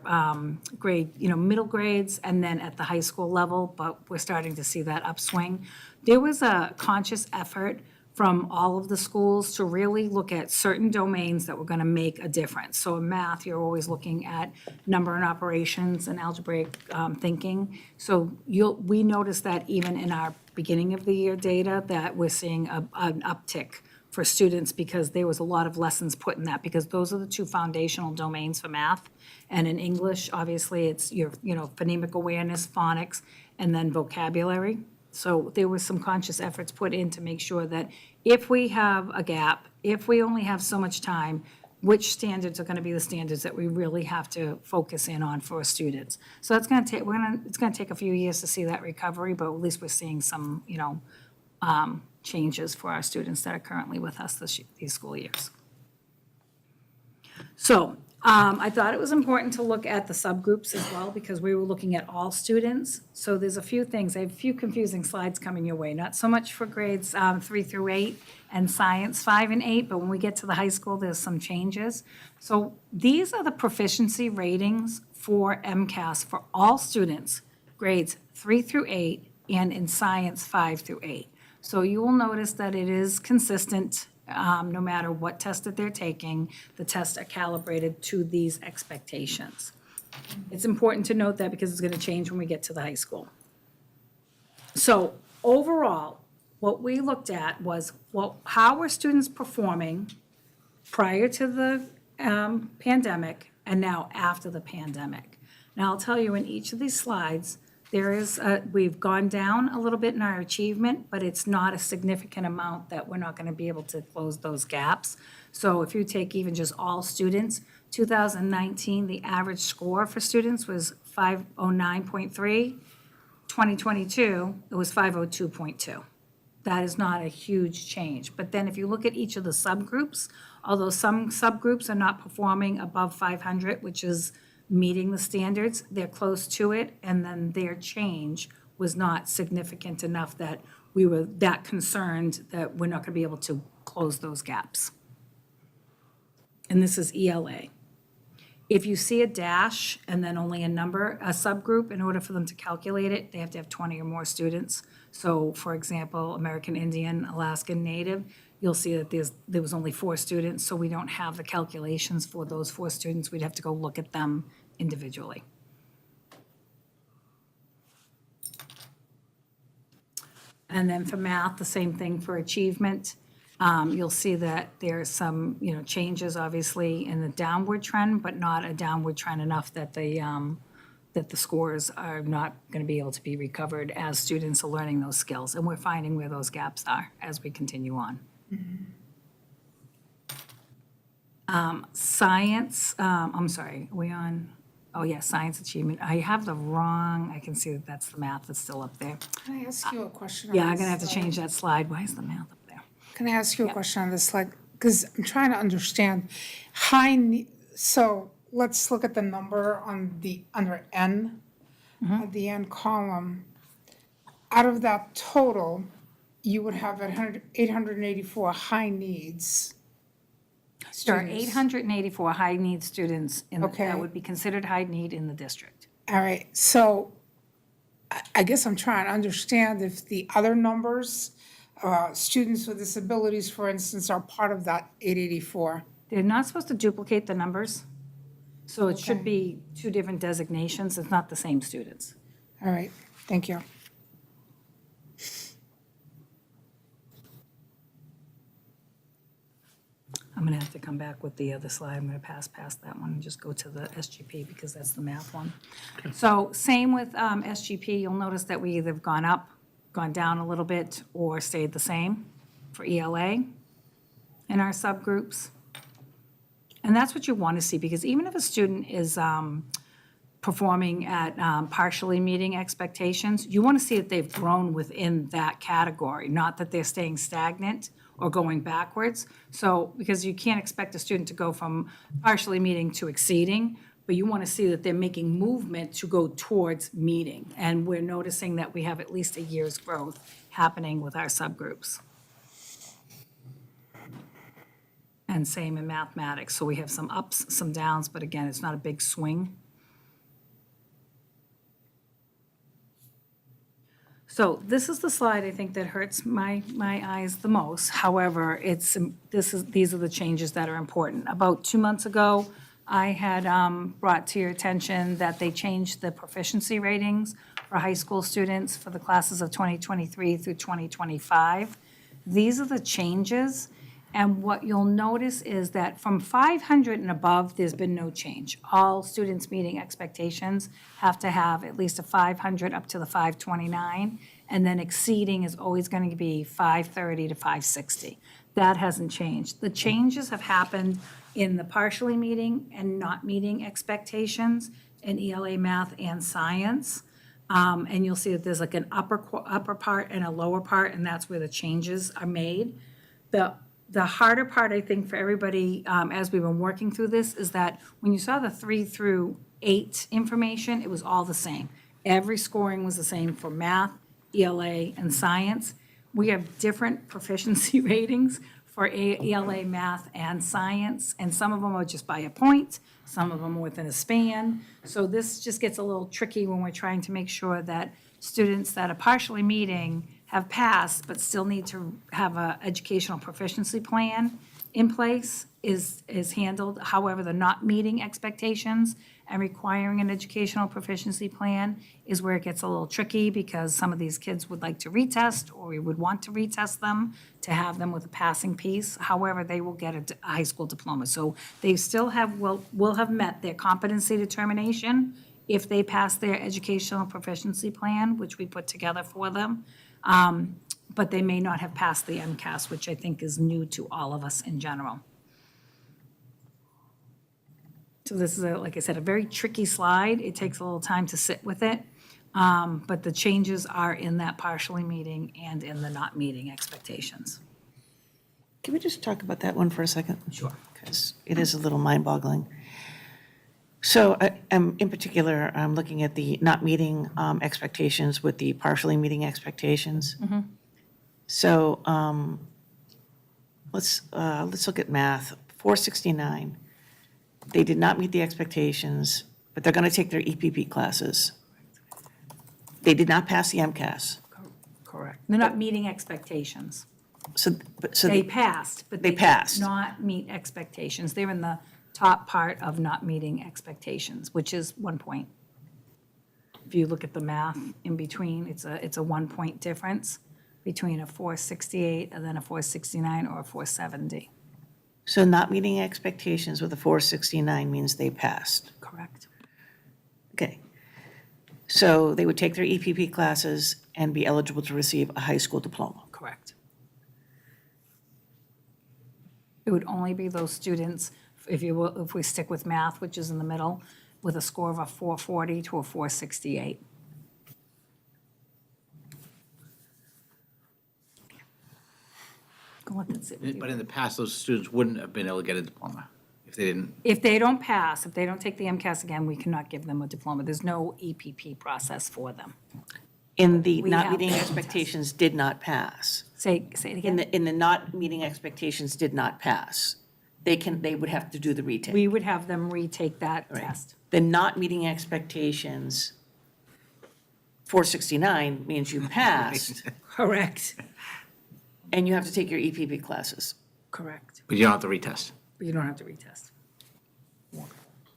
middle grades and then at the high school level, but we're starting to see that upswing. There was a conscious effort from all of the schools to really look at certain domains that were going to make a difference. So in math, you're always looking at number and operations and algebraic thinking. So we noticed that even in our beginning of the year data that we're seeing an uptick for students because there was a lot of lessons put in that, because those are the two foundational domains for math. And in English, obviously, it's your, phonemic awareness, phonics, and then vocabulary. So there was some conscious efforts put in to make sure that if we have a gap, if we only have so much time, which standards are going to be the standards that we really have to focus in on for students. So that's going to take, it's going to take a few years to see that recovery, but at least we're seeing some, changes for our students that are currently with us these school years. So I thought it was important to look at the subgroups as well, because we were looking at all students. So there's a few things, I have a few confusing slides coming your way, not so much for grades 3 through 8 and science 5 and 8, but when we get to the high school, there's some changes. So these are the proficiency ratings for MCAS for all students, grades 3 through 8, and in science 5 through 8. So you will notice that it is consistent no matter what test that they're taking. The tests are calibrated to these expectations. It's important to note that because it's going to change when we get to the high school. So overall, what we looked at was, how were students performing prior to the pandemic and now after the pandemic? Now, I'll tell you, in each of these slides, we've gone down a little bit in our achievement, but it's not a significant amount that we're not going to be able to close those gaps. So if you take even just all students, 2019, the average score for students was 509.3. 2022, it was 502.2. That is not a huge change. But then if you look at each of the subgroups, although some subgroups are not performing above 500, which is meeting the standards, they're close to it, and then their change was not significant enough that we were that concerned that we're not going to be able to close those gaps. And this is ELA. If you see a dash and then only a number, a subgroup, in order for them to calculate it, they have to have 20 or more students. So, for example, American Indian, Alaskan Native, you'll see that there was only 4 students, so we don't have the calculations for those 4 students. We'd have to go look at them individually. And then for math, the same thing for achievement. You'll see that there's some, changes obviously in the downward trend, but not a downward trend enough that the scores are not going to be able to be recovered as students are learning those skills. And we're finding where those gaps are as we continue on. Science, I'm sorry, are we on? Oh, yeah, science achievement. I have the wrong, I can see that that's the math that's still up there. Can I ask you a question? Yeah, I'm going to have to change that slide. Why is the math up there? Can I ask you a question on this slide? Because I'm trying to understand. So let's look at the number under N, at the end column. Out of that total, you would have 884 high needs. There are students. 884 high-need students Okay. that would be considered high need in the district. All right, so I guess I'm trying to understand if the other numbers, students with disabilities, for instance, are part of that 884. They're not supposed to duplicate the numbers, so it should Okay. be 2 different designations. It's not the same students. All right, thank you. I'm going to have to come back with the other slide. I'm going to pass past that one and just go to the SGP because that's the math one. So same with SGP. You'll notice that we either have gone up, gone down a little bit, or stayed the same for ELA in our subgroups. And that's what you want to see, because even if a student is performing at partially meeting expectations, you want to see that they've grown within that category, not that they're staying stagnant or going backwards. So, because you can't expect a student to go from partially meeting to exceeding, but you want to see that they're making movement to go towards meeting. And we're noticing that we have at least a year's growth happening with our subgroups. And same in mathematics. So we have some ups, some downs, but again, it's not a big swing. So this is the slide I think that hurts my eyes the most. However, these are the changes that are important. About 2 months ago, I had brought to your attention that they changed the proficiency ratings for high school students for the classes of 2023 through 2025. These are the changes. And what you'll notice is that from 500 and above, there's been no change. All students meeting expectations have to have at least a 500 up to the 529, and then exceeding is always going to be 530 to 560. That hasn't changed. The changes have happened in the partially meeting and not meeting expectations in ELA, math, and science. And you'll see that there's like an upper part and a lower part, and that's where the changes are made. The harder part, I think, for everybody, as we've been working through this, is that when you saw the 3 through 8 information, it was all the same. Every scoring was the same for math, ELA, and science. We have different proficiency ratings for ELA, math, and science, and some of them are just by a point, some of them are within a span. So this just gets a little tricky when we're trying to make sure that students that are partially meeting have passed but still need to have an educational proficiency plan in place is handled. However, the not meeting expectations and requiring an educational proficiency plan is where it gets a little tricky because some of these kids would like to retest or we would want to retest them to have them with a passing piece. However, they will get a high school diploma. So they still will have met their competency determination if they pass their educational proficiency plan, which we put together for them. But they may not have passed the MCAS, which I think is new to all of us in general. So this is, like I said, a very tricky slide. It takes a little time to sit with it. But the changes are in that partially meeting and in the not meeting expectations. Can we just talk about that one for a second? Sure. Because it is a little mind-boggling. So in particular, I'm looking at the not meeting expectations with the partially meeting expectations. So let's look at math. 469, they did not meet the expectations, but they're going to take their EPP classes. They did not pass the MCAS. Correct. They're not meeting expectations. So They passed, but They they did passed. not meet expectations. They're in the top part of not meeting expectations, which is 1 point. If you look at the math in between, it's a 1 point difference between a 468 and then a 469 or a 470. So not meeting expectations with a 469 means they passed. Correct. Okay. So they would take their EPP classes and be eligible to receive a high school diploma. Correct. It would only be those students, if we stick with math, which is in the middle, with a score of a 440 to a 468. Go let that sit with you. But in the past, those students wouldn't have been able to get a diploma if they didn't. If they don't pass, if they don't take the MCAS again, we cannot give them a diploma. There's no EPP process for them. In the We not have meeting to expectations did not pass. Say it again. In the not meeting expectations did not pass. They would have to do the retake. We would have them retake that Right. test. The not meeting expectations, 469 means you passed, Correct. and you have to take your EPP classes. Correct. But you don't have to retest. But you don't have to retest.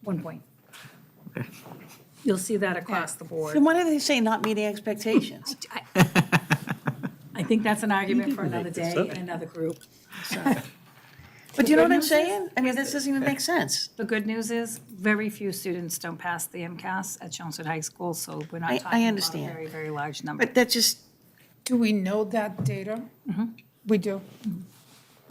1 point. You'll see that across the board. Then why do they say not meeting expectations? I think that's an argument for another day and another group. But do you know what I'm news is- saying? I mean, this doesn't even make sense. The good news is, very few students don't pass the MCAS at Chelmsford High School, so we're not I talking about a understand. very, very large number. But that just, Do we know that data? We do.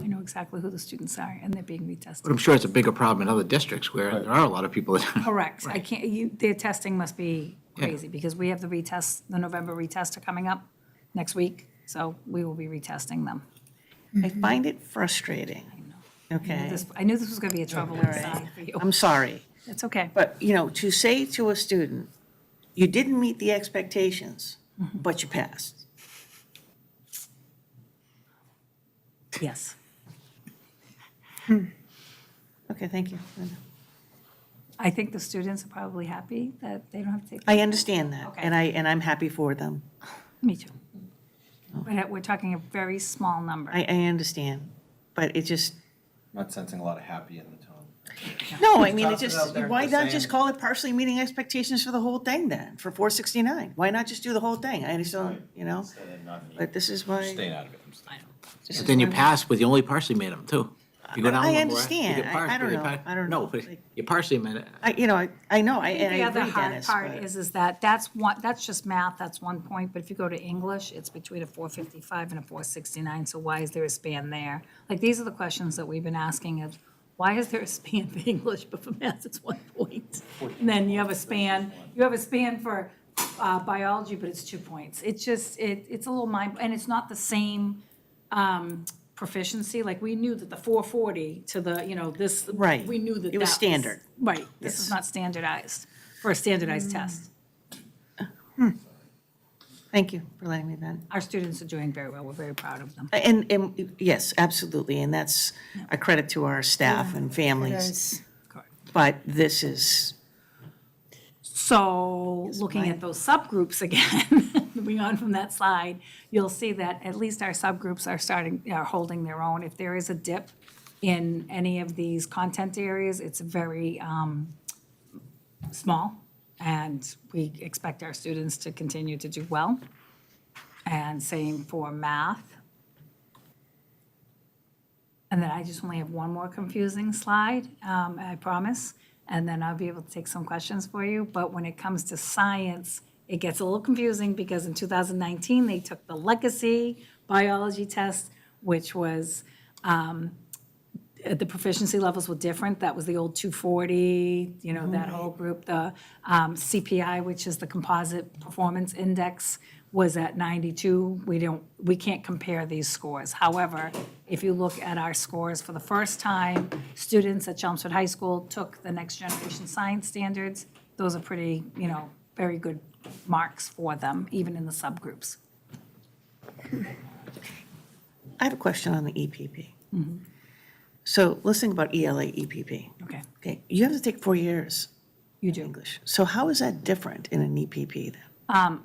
I know exactly who the students are, and they're being But retested. I'm sure it's a bigger problem in other districts where there are a lot of people that. Correct. I can't, their testing must be Yeah. crazy, because we have the retest, the November retest are coming up next week, so we will be retesting them. I find it frustrating. Okay? I knew this was gonna be a troubling sign for you. I'm sorry. It's okay. But, to say to a student, you didn't meet the expectations, but you passed. Yes. Okay, thank you. I think the students are probably happy that they don't have to take. I understand that, Okay. and I'm happy for them. Me too. But we're talking a very small number. I understand, but it just, Not sensing a lot of happy in the tone. No, I mean, it Toss it just, out there, why just not saying. just call it partially meeting expectations for the whole thing then, for 469? Why not just do the whole thing? I just don't, you know, but this is why. Staying out of it. I'm staying. this But is then you why we- pass, but you only partially made them too. If you go down I one more, understand. you get I don't know. I don't know. No, but you partially made it. I know, and I The other agree, hard Dennis, part but- is that that's just math, that's one point, but if you go to English, it's between a 455 and a 469, so why is there a span there? Like, these are the questions that we've been asking of, why is there a span for English, but for math, it's 1 point? And then you have a span for biology, but it's 2 points. It's just, it's a little and it's not the same proficiency, like, we knew that the 440 to the, this. Right. We knew that It was that standard. Right, this is Yes. not standardized, for a standardized test. Thank you for letting me know. Our students are doing very well, we're very proud of them. And yes, absolutely, and that's a credit to our staff and It families. is. But this is, So, looking mine. at those subgroups again, moving on from that slide, you'll see that at least our subgroups are holding their own. If there is a dip in any of these content areas, it's very small, and we expect our students to continue to do well. And same for math. And then I just only have one more confusing slide, I promise, and then I'll be able to take some questions for you. But when it comes to science, it gets a little confusing because in 2019, they took the legacy biology test, which was, the proficiency levels were different. That was the old 240, that whole group. The CPI, which is the Composite Performance Index, was at 92. We can't compare these scores. However, if you look at our scores for the first time, students at Chelmsford High School took the next generation science standards. Those are pretty, very good marks for them, even in the subgroups. I have a question on the EPP. So let's think about ELA, EPP. Okay, Okay, you have to take 4 years you do. English. So how is that different in an EPP then?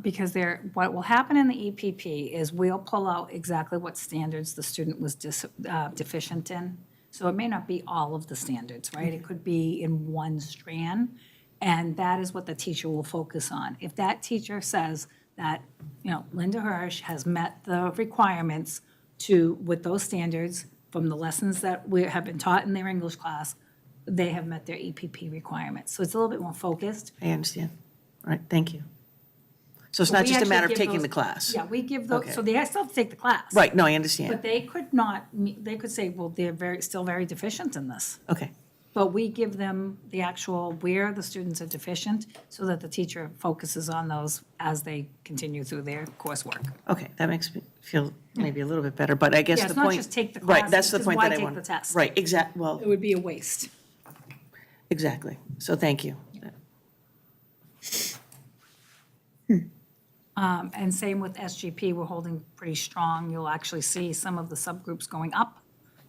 Because what will happen in the EPP is we'll pull out exactly what standards the student was deficient in. So it may not be all of the standards, right? It could be in one strand, and that is what the teacher will focus on. If that teacher says that, Linda Hirsch has met the requirements with those standards from the lessons that have been taught in their English class, they have met their EPP requirements. So it's a little bit more focused. I understand. All right, thank you. So it's But not we just a actually matter of give taking those- the class? Yeah, we give those, Okay. so they still have to take the class. Right, no, I But understand. they could not, they could say, well, they're still very deficient in this. Okay, But we give them the actual where the students are deficient so that the teacher focuses on those as they continue through their coursework. okay, that makes me feel maybe a little bit better, but I guess Yeah, the it's not point. just take the Right, that's classes, the 'cause point why that I take want. the test? Right, well, It would be a waste. exactly. So thank you. And same with SGP, we're holding pretty strong. You'll actually see some of the subgroups going up,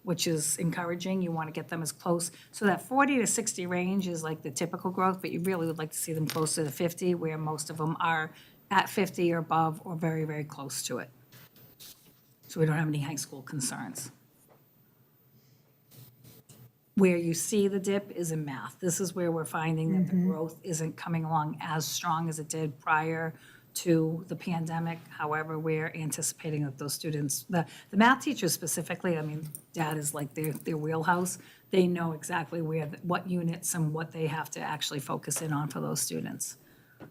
which is encouraging. You want to get them as close. So that 40 to 60 range is like the typical growth, but you really would like to see them closer to 50, where most of them are at 50 or above or very, very close to it. So we don't have any high school concerns. Where you see the dip is in math. This is where we're finding that the growth isn't coming along as strong as it did prior to the pandemic. However, we're anticipating that those students, the math teachers specifically, I mean, that is like their wheelhouse. They know exactly what units and what they have to actually focus in on for those students.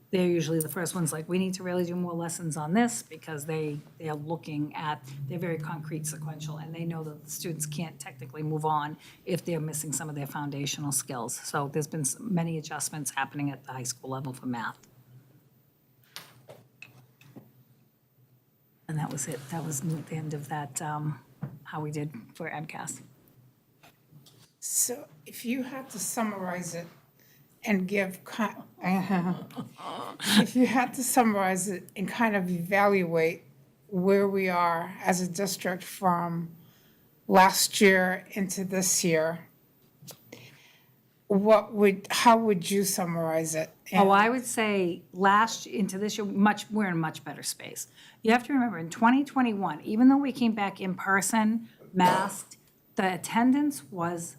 They're usually the first ones, like, we need to really do more lessons on this because they're looking at, they're very concrete sequential, and they know that the students can't technically move on if they're missing some of their foundational skills. So there's been many adjustments happening at the high school level for math. And that was it. That was the end of that, how we did for MCAS. So if you had to summarize it and if you had to summarize it and kind of evaluate where we are as a district from last year into this year, how would you summarize it? Oh, I would say into this year, we're in a much better space. You have to remember, in 2021, even though we came back in person, masked, the attendance was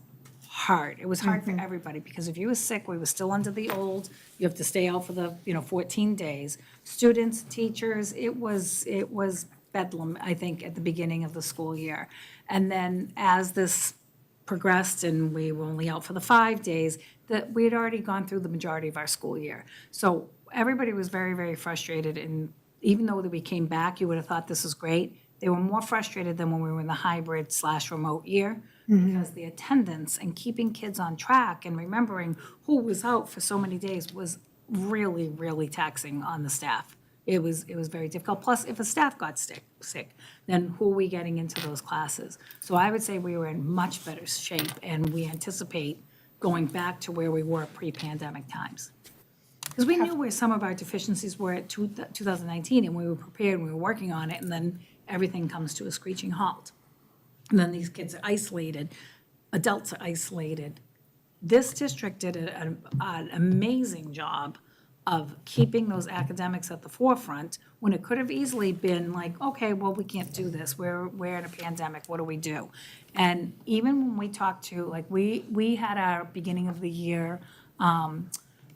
hard. It was hard for everybody, because if you were sick, we were still under the old, you have to stay out for the, 14 days. Students, teachers, it was bedlam, I think, at the beginning of the school year. And then as this progressed and we were only out for the 5 days, that we had already gone through the majority of our school year. So everybody was very, very frustrated, and even though that we came back, you would have thought this was great. They were more frustrated than when we were in the hybrid/remote year, because the attendance and keeping kids on track and remembering who was out for so many days was really, really taxing on the staff. It was very difficult. Plus, if a staff got sick, then who are we getting into those classes? So I would say we were in much better shape, and we anticipate going back to where we were pre-pandemic times. Because we knew where some of our deficiencies were at 2019, and we were prepared, and we were working on it, and then everything comes to a screeching halt. And then these kids are isolated, adults are isolated. This district did an amazing job of keeping those academics at the forefront, when it could have easily been like, okay, well, we can't do this, we're in a pandemic, what do we do? And even when we talked to, like, we had our beginning of the year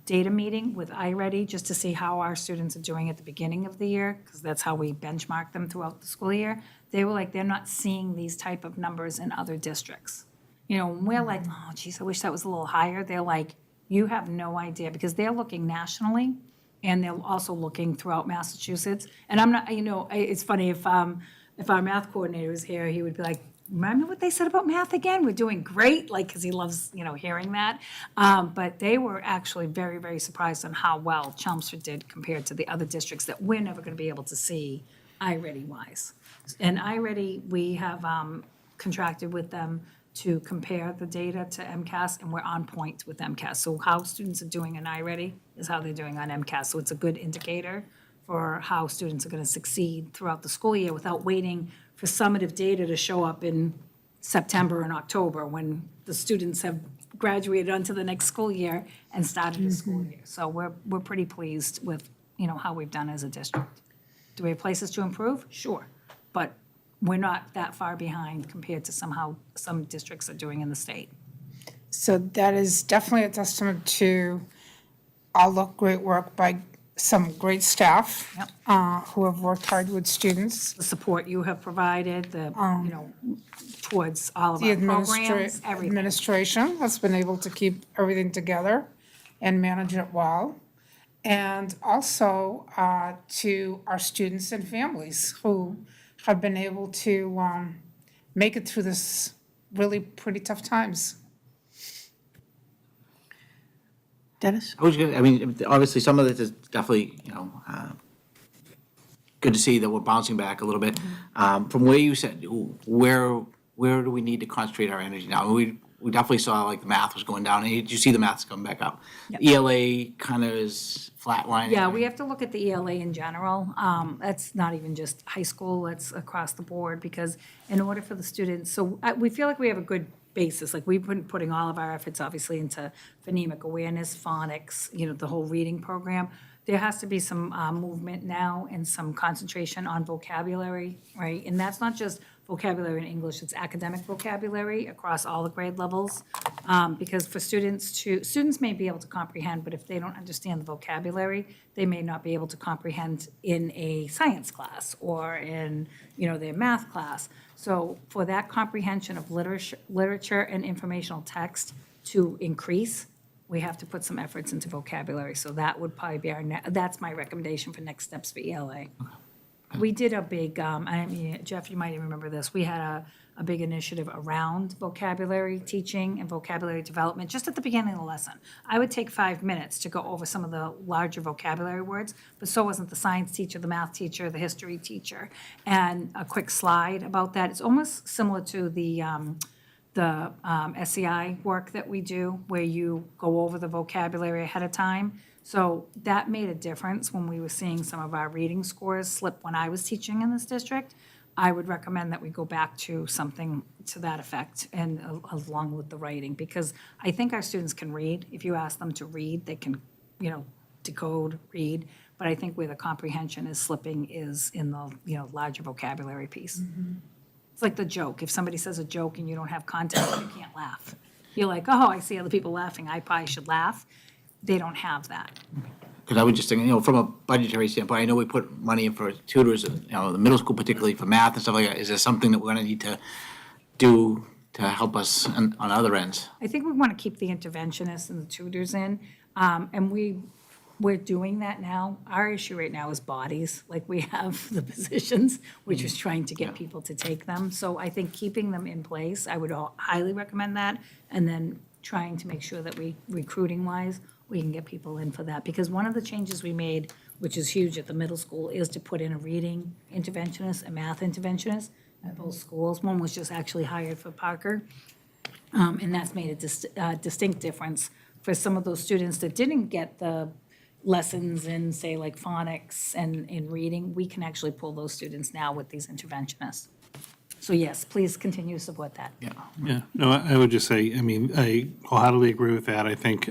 data meeting with iReady, just to see how our students are doing at the beginning of the year, because that's how we benchmark them throughout the school year. They were like, they're not seeing these type of numbers in other districts. And we're like, oh, geez, I wish that was a little higher. They're like, you have no idea, because they're looking nationally, and they're also looking throughout Massachusetts. And I'm not, it's funny, if our math coordinator was here, he would be like, remember what they said about math again? We're doing great, like, because he loves, hearing that. But they were actually very, very surprised on how well Chelmsford did compared to the other districts that we're never going to be able to see iReady-wise. And iReady, we have contracted with them to compare the data to MCAS, and we're on point with MCAS. So how students are doing in iReady is how they're doing on MCAS. So it's a good indicator for how students are going to succeed throughout the school year without waiting for summative data to show up in September and October, when the students have graduated onto the next school year and started the school year. So we're pretty pleased with, how we've done as a district. Do we have places to improve? Sure. But we're not that far behind compared to some districts are doing in the state. So that is definitely a testament to all the great work by some great staff who have worked hard with students. The support you have provided, towards all of our programs, everything. Administration has been able to keep everything together and manage it well. And also to our students and families who have been able to make it through this really pretty tough times. Dennis? Obviously, some of this is definitely, good to see that we're bouncing back a little bit. From where you said, where do we need to concentrate our energy now? We definitely saw, like, the math was going down, and you see the math's coming back up. Yep. ELA kind of is flatlining. Yeah, we have to look at the ELA in general. That's not even just high school, that's across the board, because in order for the students, we feel like we have a good basis. Like, we've been putting all of our efforts, obviously, into phonemic awareness, phonics, the whole reading program. There has to be some movement now and some concentration on vocabulary, right? And that's not just vocabulary in English, it's academic vocabulary across all the grade levels. Because for students may be able to comprehend, but if they don't understand the vocabulary, they may not be able to comprehend in a science class or in, their math class. So for that comprehension of literature and informational text to increase, we have to put some efforts into vocabulary. So that would probably be that's my recommendation for next steps for ELA. We did a big, Jeff, you might even remember this, we had a big initiative around vocabulary teaching and vocabulary development, just at the beginning of the lesson. I would take 5 minutes to go over some of the larger vocabulary words, but so wasn't the science teacher, the math teacher, the history teacher. And a quick slide about that. It's almost similar to the SEI work that we do, where you go over the vocabulary ahead of time. So that made a difference when we were seeing some of our reading scores slip when I was teaching in this district. I would recommend that we go back to something to that effect, and along with the writing, because I think our students can read. If you ask them to read, they can, decode, read. But I think where the comprehension is slipping is in the, larger vocabulary piece. It's like the joke. If somebody says a joke and you don't have context, you can't laugh. you're like, oh, I see other people laughing, I probably should laugh. They don't have that. Because I was just thinking, from a budgetary standpoint, I know we put money in for tutors, the middle school particularly for math and stuff like that. Is there something that we're gonna need to do to help us on other ends? I think we want to keep the interventionists and the tutors in, and we're doing that now. Our issue right now is bodies, like we have the positions, we're just trying to get people to take them. So I think keeping them in place, I would highly recommend that, and then trying to make sure that we, recruiting-wise, we can get people in for that. Because one of the changes we made, which is huge at the middle school, is to put in a reading interventionist, a math interventionist at both schools. One was just actually hired for Parker. And that's made a distinct difference for some of those students that didn't get the lessons in, say, like phonics and in reading. We can actually pull those students now with these interventionists. So yes, please continue to support that. Yeah, no, I would just say, I mean, I wholeheartedly agree with that. I think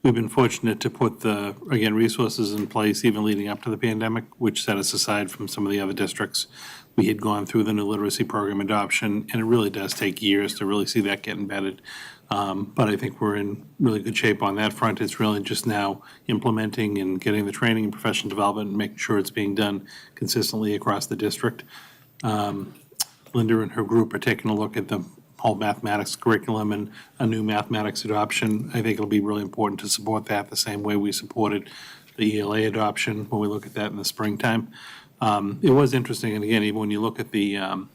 we've been fortunate to put resources in place even leading up to the pandemic, which set us aside from some of the other districts. We had gone through the new literacy program adoption, and it really does take years to really see that get embedded. But I think we're in really good shape on that front. It's really just now implementing and getting the training and professional development and making sure it's being done consistently across the district. Linda and her group are taking a look at the whole mathematics curriculum and a new mathematics adoption. I think it'll be really important to support that the same way we supported the ELA adoption when we look at that in the springtime. It was interesting, and again, even when you look at the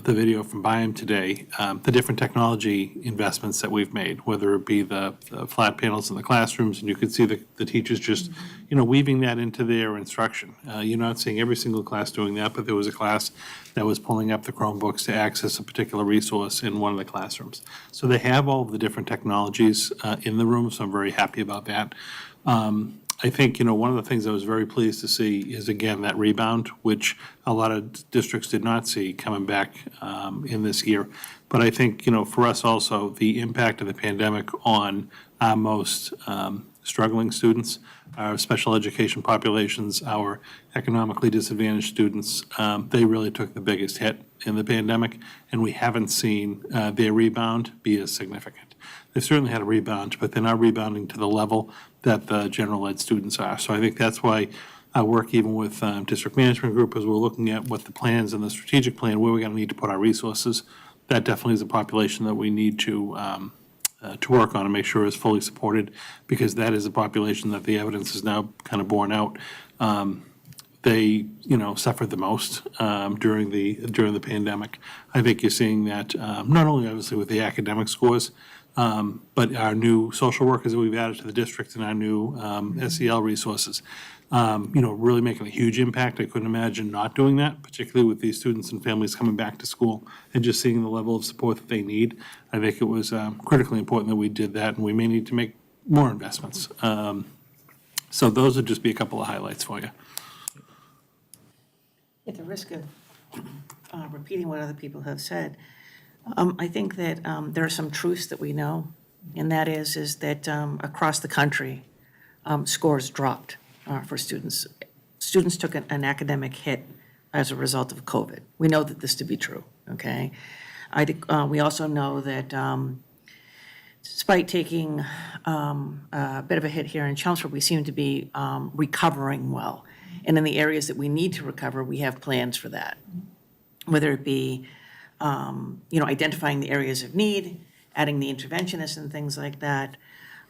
video from Byam today, the different technology investments that we've made, whether it be the flat panels in the classrooms, and you could see the teachers just, weaving that into their instruction. You're not seeing every single class doing that, but there was a class that was pulling up the Chromebooks to access a particular resource in one of the classrooms. So they have all of the different technologies in the room, so I'm very happy about that. I think, one of the things I was very pleased to see is, again, that rebound, which a lot of districts did not see coming back in this year. But I think, for us also, the impact of the pandemic on our most struggling students, our special education populations, our economically disadvantaged students, they really took the biggest hit in the pandemic, and we haven't seen their rebound be as significant. They've certainly had a rebound, but they're not rebounding to the level that the general ed students are. So I think that's why I work even with district management group as we're looking at what the plans and the strategic plan, where we're going to need to put our resources. That definitely is a population that we need to work on and make sure is fully supported, because that is a population that the evidence is now kind of borne out. They, suffered the most during the pandemic. I think you're seeing that not only obviously with the academic scores, but our new social workers that we've added to the district and our new SEL resources, really making a huge impact. I couldn't imagine not doing that, particularly with these students and families coming back to school and just seeing the level of support that they need. I think it was critically important that we did that, and we may need to make more investments. So those would just be a couple of highlights for you. At the risk of repeating what other people have said, I think that there are some truths that we know, and that is that across the country, scores dropped for students. Students took an academic hit as a result of COVID. We know that this to be true, okay? We also know that despite taking a bit of a hit here in Chelmsford, we seem to be recovering well. And in the areas that we need to recover, we have plans for that, whether it be identifying the areas of need, adding the interventionists and things like that.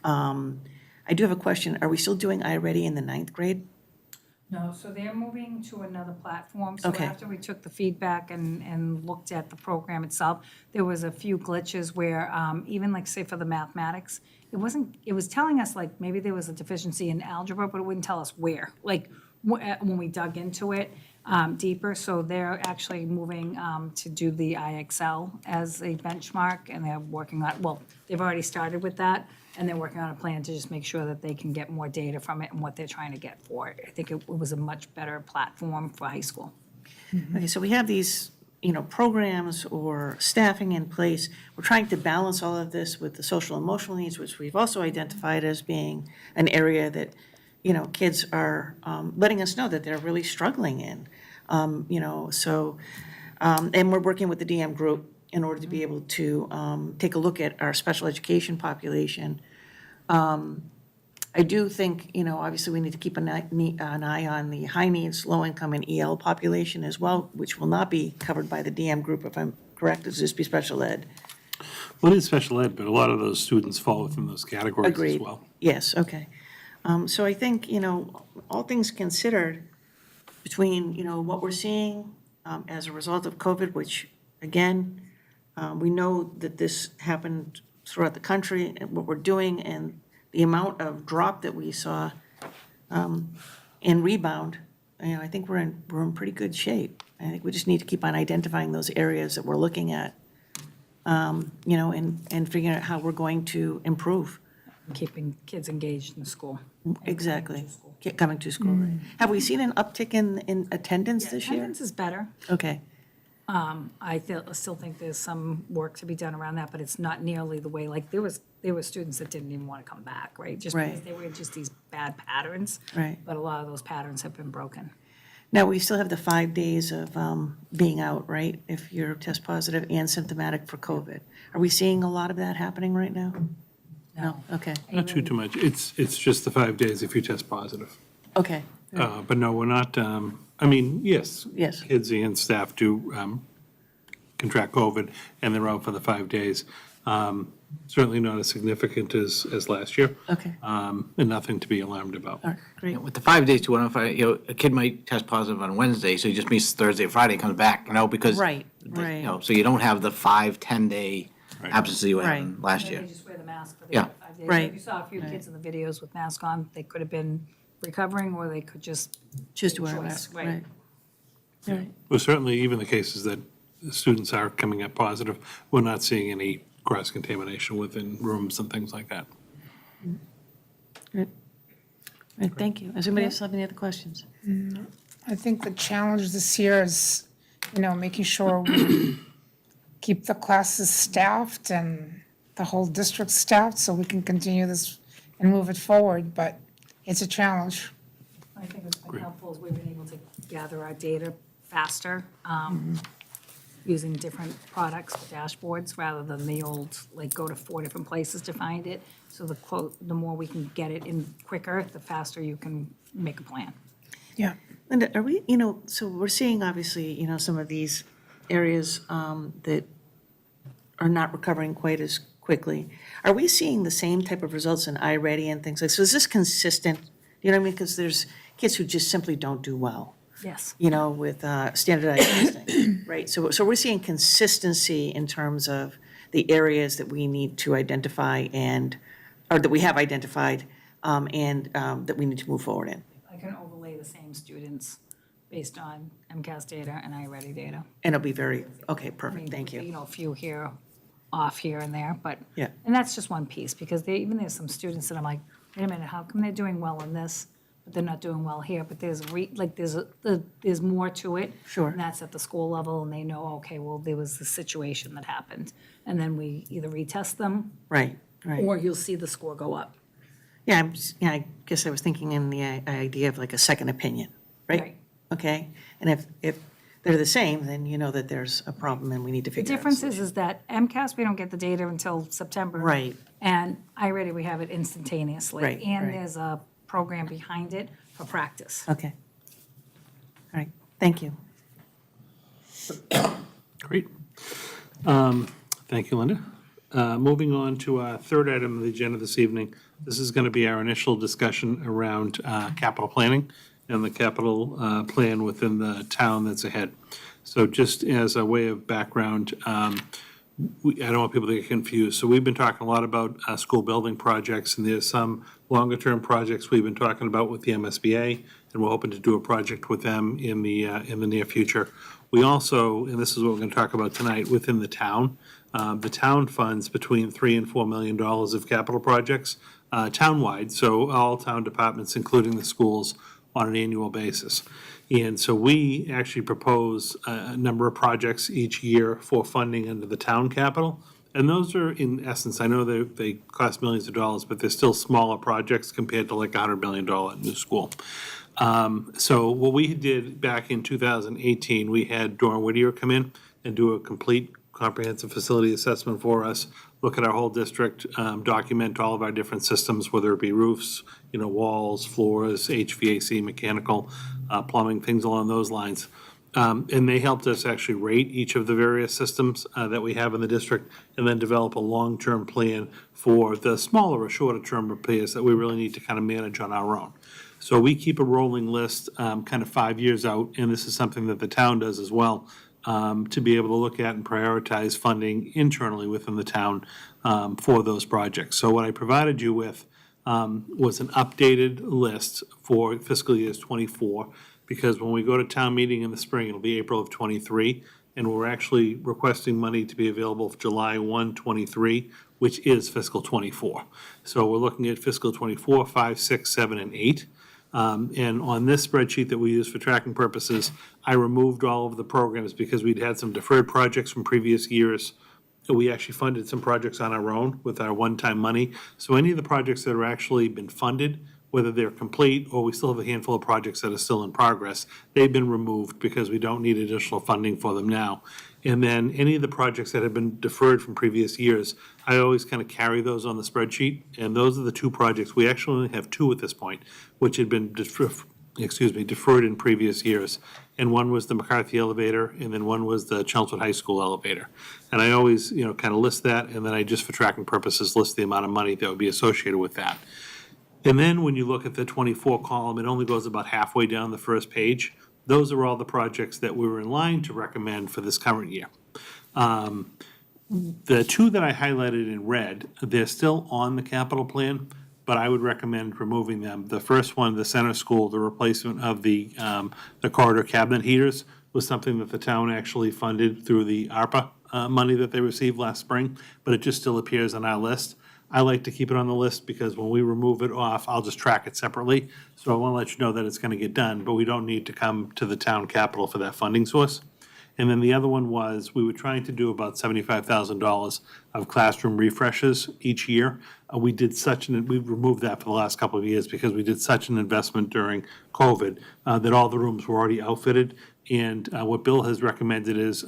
I do have a question. Are we still doing iReady in the 9th grade? No, so they're moving to another platform. So Okay. after we took the feedback and looked at the program itself, there was a few glitches where even like, say, for the mathematics, it was telling us like maybe there was a deficiency in algebra, but it wouldn't tell us where, like when we dug into it deeper. So they're actually moving to do the IXL as a benchmark, and they're working on, well, they've already started with that, and they're working on a plan to just make sure that they can get more data from it and what they're trying to get for it. I think it was a much better platform for high school. Okay, so we have these, programs or staffing in place. We're trying to balance all of this with the social emotional needs, which we've also identified as being an area that, kids are letting us know that they're really struggling in. And we're working with the DM group in order to be able to take a look at our special education population. I do think, obviously, we need to keep an eye on the high needs, low income, and EL population as well, which will not be covered by the DM group, if I'm correct, it's just be special ed. Well, it is special ed, but a lot of those students fall within those categories as Agreed. well. Yes, okay. So I think, all things considered, between, what we're seeing as a result of COVID, which, again, we know that this happened throughout the country, and what we're doing, and the amount of drop that we saw in rebound, I think we're in pretty good shape. I think we just need to keep on identifying those areas that we're looking at, and figuring out how we're going to improve. Keeping kids engaged in school. Exactly. Coming to school, right. Have we seen an uptick in attendance this year? Attendance is better. Okay, I still think there's some work to be done around that, but it's not nearly the way, like, there were students that didn't even want to come back, right? Just because Right. they were in just these bad patterns. Right. But a lot of those patterns have been broken. now we still have the 5 days of being out, right? If you're test positive and symptomatic for COVID. Are we seeing a lot of that happening right now? No, okay, Not too much. It's just the 5 days if you test positive. okay, But no, we're not, yes. Yes. Kids and staff do contract COVID, and they're out for the 5 days. Certainly not as significant as last year, okay, and nothing to be alarmed about. all right, great. With the 5 days too, a kid might test positive on Wednesday, so he just meets Thursday, Friday, comes back, because. Right, the- right. So you don't have the 5-10 day Right. absence that you had Right. last They year. just wear the mask for the Yeah. 5 days. Right. You saw a few kids in the videos with masks on. They could have been recovering, or they could just. Just take wear a choice. mask, Right. right. All right, Well, certainly, even the cases that the students are coming up positive, we're not seeing any cross-contamination within rooms and things like that. all right, thank you. Does anybody else have any other questions? I think the challenge this year is, making sure we keep the classes staffed and the whole district staffed so we can continue this and move it forward, but it's a challenge. I think what's been helpful is we've been able to gather our data faster, using different products, dashboards, rather than the old, like, go to 4 different places to find it. So the more we can get it in quicker, the faster you can make a plan. Yeah. Linda, are we, so we're seeing obviously, some of these areas that are not recovering quite as quickly. Are we seeing the same type of results in iReady and things like, so is this consistent? You know what I mean? Because there's kids who just simply don't do well, Yes. with standardized testing, right? So we're seeing consistency in terms of the areas that we need to identify or that we have identified, and that we need to move forward in. I can overlay the same students based on MCAS data and iReady data. And it'll be okay, I perfect, mean, thank you. A few here, off here and there, but. Yeah. And that's just one piece, because there's some students that I'm like, wait a minute, how come they're doing well in this, but they're not doing well here? But there's more to it. Sure. And that's at the school level, and they know, okay, well, there was the situation that happened. And then we either retest them, Right, right. or you'll see the score go up. Yeah, I guess I was thinking in the idea of like a second opinion, right? Right. Okay, and if they're the same, then you know that there's a problem and we need to The figure out. difference is that MCAS, we don't get the data until September. Right. And iReady, we have it instantaneously. Right, And right. there's a program behind it for practice. Okay. All right, thank you. Great. Thank you, Linda. Moving on to our third item of the agenda this evening. This is going to be our initial discussion around capital planning and the capital plan within the town that's ahead. So just as a way of background, I don't want people to get confused. So we've been talking a lot about school building projects, and there's some longer-term projects we've been talking about with the MSBA, and we're hoping to do a project with them in the near future. We also, and this is what we're going to talk about tonight, within the town funds between $3 and $4 million of capital projects townwide, so all town departments, including the schools, on an annual basis. And so we actually propose a number of projects each year for funding under the town capital. And those are, in essence, I know they cost millions of dollars, but they're still smaller projects compared to like $100 million new school. So what we did back in 2018, we had Dora Whittier come in and do a complete comprehensive facility assessment for us, look at our whole district, document all of our different systems, whether it be roofs, walls, floors, HVAC, mechanical, plumbing, things along those lines. And they helped us actually rate each of the various systems that we have in the district, and then develop a long-term plan for the smaller or shorter-term repairs that we really need to kind of manage on our own. So we keep a rolling list kind of 5 years out, and this is something that the town does as well, to be able to look at and prioritize funding internally within the town for those projects. So what I provided you with was an updated list for fiscal years '24, because when we go to town meeting in the spring, it'll be April of '23, and we're actually requesting money to be available for July 1, '23, which is fiscal '24. So we're looking at fiscal '24, 5, 6, 7, and 8. And on this spreadsheet that we use for tracking purposes, I removed all of the programs because we'd had some deferred projects from previous years. We actually funded some projects on our own with our one-time money. So any of the projects that are actually been funded, whether they're complete or we still have a handful of projects that are still in progress, they've been removed because we don't need additional funding for them now. And then any of the projects that have been deferred from previous years, I always kind of carry those on the spreadsheet. And those are the two projects, we actually only have two at this point, which had been deferred in previous years. And one was the McCarthy elevator, and then one was the Chelmsford High School elevator. And I always, kind of list that, and then I just, for tracking purposes, list the amount of money that would be associated with that. And then when you look at the '24 column, it only goes about halfway down the first page. Those are all the projects that we were in line to recommend for this current year. The two that I highlighted in red, they're still on the capital plan, but I would recommend removing them. The first one, the center school, the replacement of the corridor cabinet heaters, was something that the town actually funded through the ARPA money that they received last spring, but it just still appears on our list. I like to keep it on the list because when we remove it off, I'll just track it separately. So I want to let you know that it's going to get done, but we don't need to come to the town capital for that funding source. And then the other one was, we were trying to do about $75,000 of classroom refreshes each year. We've removed that for the last couple of years because we did such an investment during COVID that all the rooms were already outfitted. And what Bill has recommended is,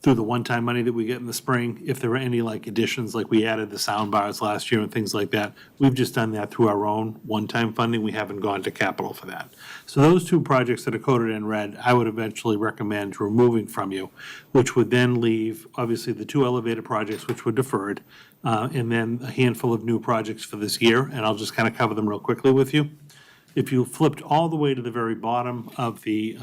through the one-time money that we get in the spring, if there were any additions, like we added the sound bars last year and things like that, we've just done that through our own one-time funding. We haven't gone to capital for that. So those two projects that are coded in red, I would eventually recommend removing from you, which would then leave, obviously, the two elevator projects, which were deferred, and then a handful of new projects for this year, and I'll just kind of cover them real quickly with you. If you flipped all the way to the very bottom of the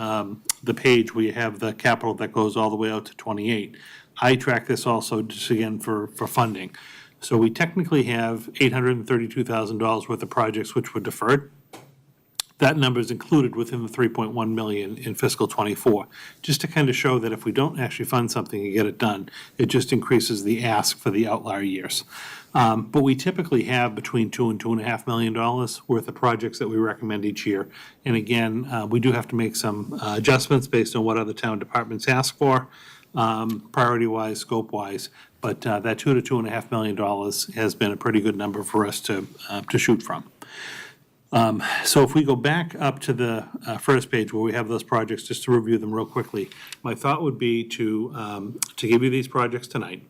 page where you have the capital that goes all the way out to 28, I track this also just again for funding. So we technically have $832,000 worth of projects which were deferred. That number is included within the 3.1 million in fiscal '24, just to kind of show that if we don't actually fund something and get it done, it just increases the ask for the outlier years. But we typically have between $2 and $2.5 million worth of projects that we recommend each year. And again, we do have to make some adjustments based on what other town departments ask for, priority-wise, scope-wise. But that $2 to $2.5 million has been a pretty good number for us to shoot from. So if we go back up to the first page where we have those projects, just to review them real quickly, my thought would be to give you these projects tonight,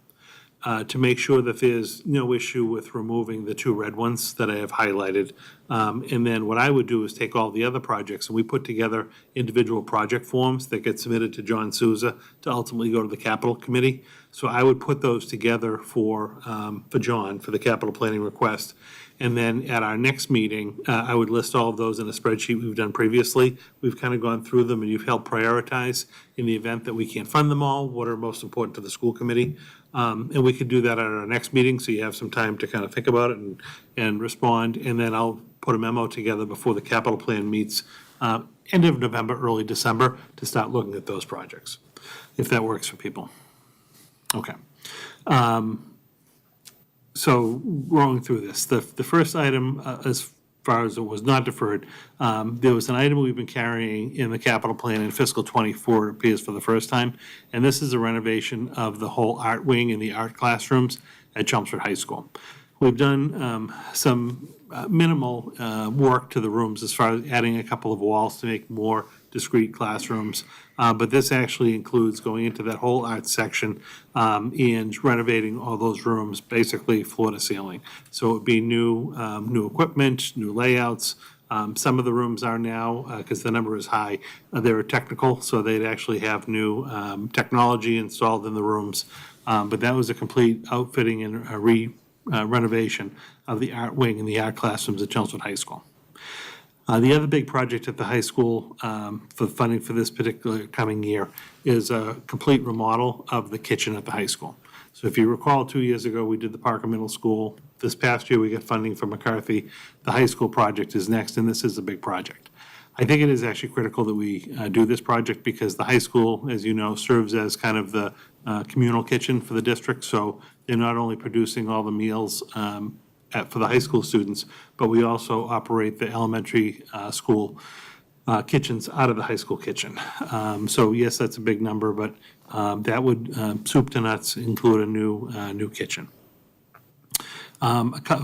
to make sure that there's no issue with removing the two red ones that I have highlighted. And then what I would do is take all the other projects, and we put together individual project forms that get submitted to John Souza to ultimately go to the capital committee. So I would put those together for John, for the capital planning request. And then at our next meeting, I would list all of those in a spreadsheet we've done previously. We've kind of gone through them, and you've helped prioritize in the event that we can't fund them all, what are most important to the school committee. And we could do that at our next meeting, so you have some time to kind of think about it and respond. And then I'll put a memo together before the capital plan meets end of November, early December, to start looking at those projects, if that works for people. Okay. So rolling through this, the first item, as far as it was not deferred, there was an item we've been carrying in the capital plan in fiscal '24, it appears for the first time, and this is a renovation of the whole art wing and the art classrooms at Chelmsford High School. We've done some minimal work to the rooms as far as adding a couple of walls to make more discrete classrooms. But this actually includes going into that whole art section and renovating all those rooms, basically floor to ceiling. So it would be new equipment, new layouts. Some of the rooms are now, because the number is high, they're technical, so they'd actually have new technology installed in the rooms. But that was a complete outfitting and a renovation of the art wing and the art classrooms at Chelmsford High School. The other big project at the high school for funding for this particular coming year is a complete remodel of the kitchen at the high school. So if you recall, 2 years ago, we did the Parker Middle School. This past year, we got funding from McCarthy. The high school project is next, and this is a big project. I think it is actually critical that we do this project because the high school, as you know, serves as kind of the communal kitchen for the district. So they're not only producing all the meals for the high school students, but we also operate the elementary school kitchens out of the high school kitchen. So yes, that's a big number, but that would, soup to nuts, include a new kitchen.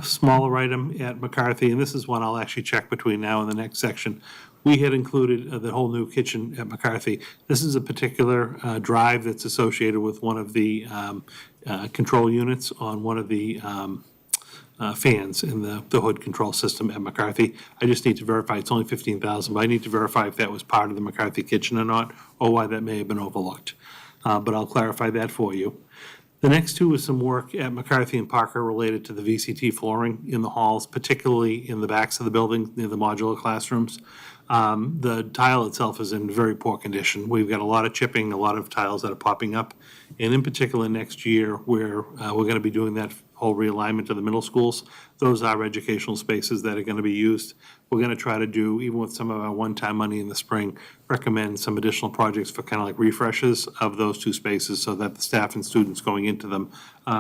Smaller item at McCarthy, and this is one I'll actually check between now and the next section. We had included the whole new kitchen at McCarthy. This is a particular drive that's associated with one of the control units on one of the fans in the hood control system at McCarthy. I just need to verify, it's only $15,000, but I need to verify if that was part of the McCarthy kitchen or not, or why that may have been overlooked. But I'll clarify that for you. The next two is some work at McCarthy and Parker related to the VCT flooring in the halls, particularly in the backs of the building near the modular classrooms. The tile itself is in very poor condition. We've got a lot of chipping, a lot of tiles that are popping up. And in particular, next year, where we're going to be doing that whole realignment of the middle schools, those are educational spaces that are going to be used. We're going to try to do, even with some of our one-time money in the spring, recommend some additional projects for kind of like refreshes of those two spaces so that the staff and students going into them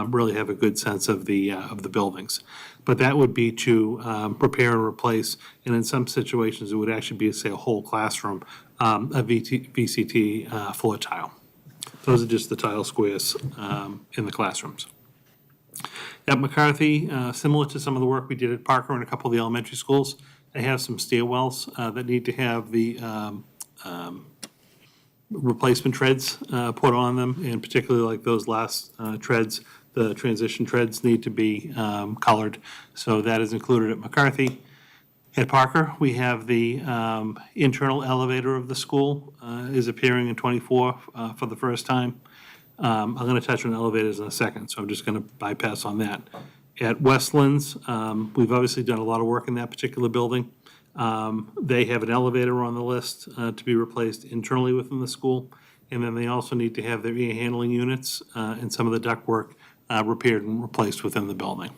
really have a good sense of the buildings. But that would be to repair and replace, and in some situations, it would actually be, say, a whole classroom, a VCT floor tile. Those are just the tile squares in the classrooms. At McCarthy, similar to some of the work we did at Parker and a couple of the elementary schools, they have some stairwells that need to have the replacement treads put on them, and particularly like those last treads, the transition treads need to be colored. So that is included at McCarthy. At Parker, we have the internal elevator of the school is appearing in '24 for the first time. I'm going to touch on elevators in a second, so I'm just going to bypass on that. At Westlands, we've obviously done a lot of work in that particular building. They have an elevator on the list to be replaced internally within the school, and then they also need to have their air handling units and some of the ductwork repaired and replaced within the building.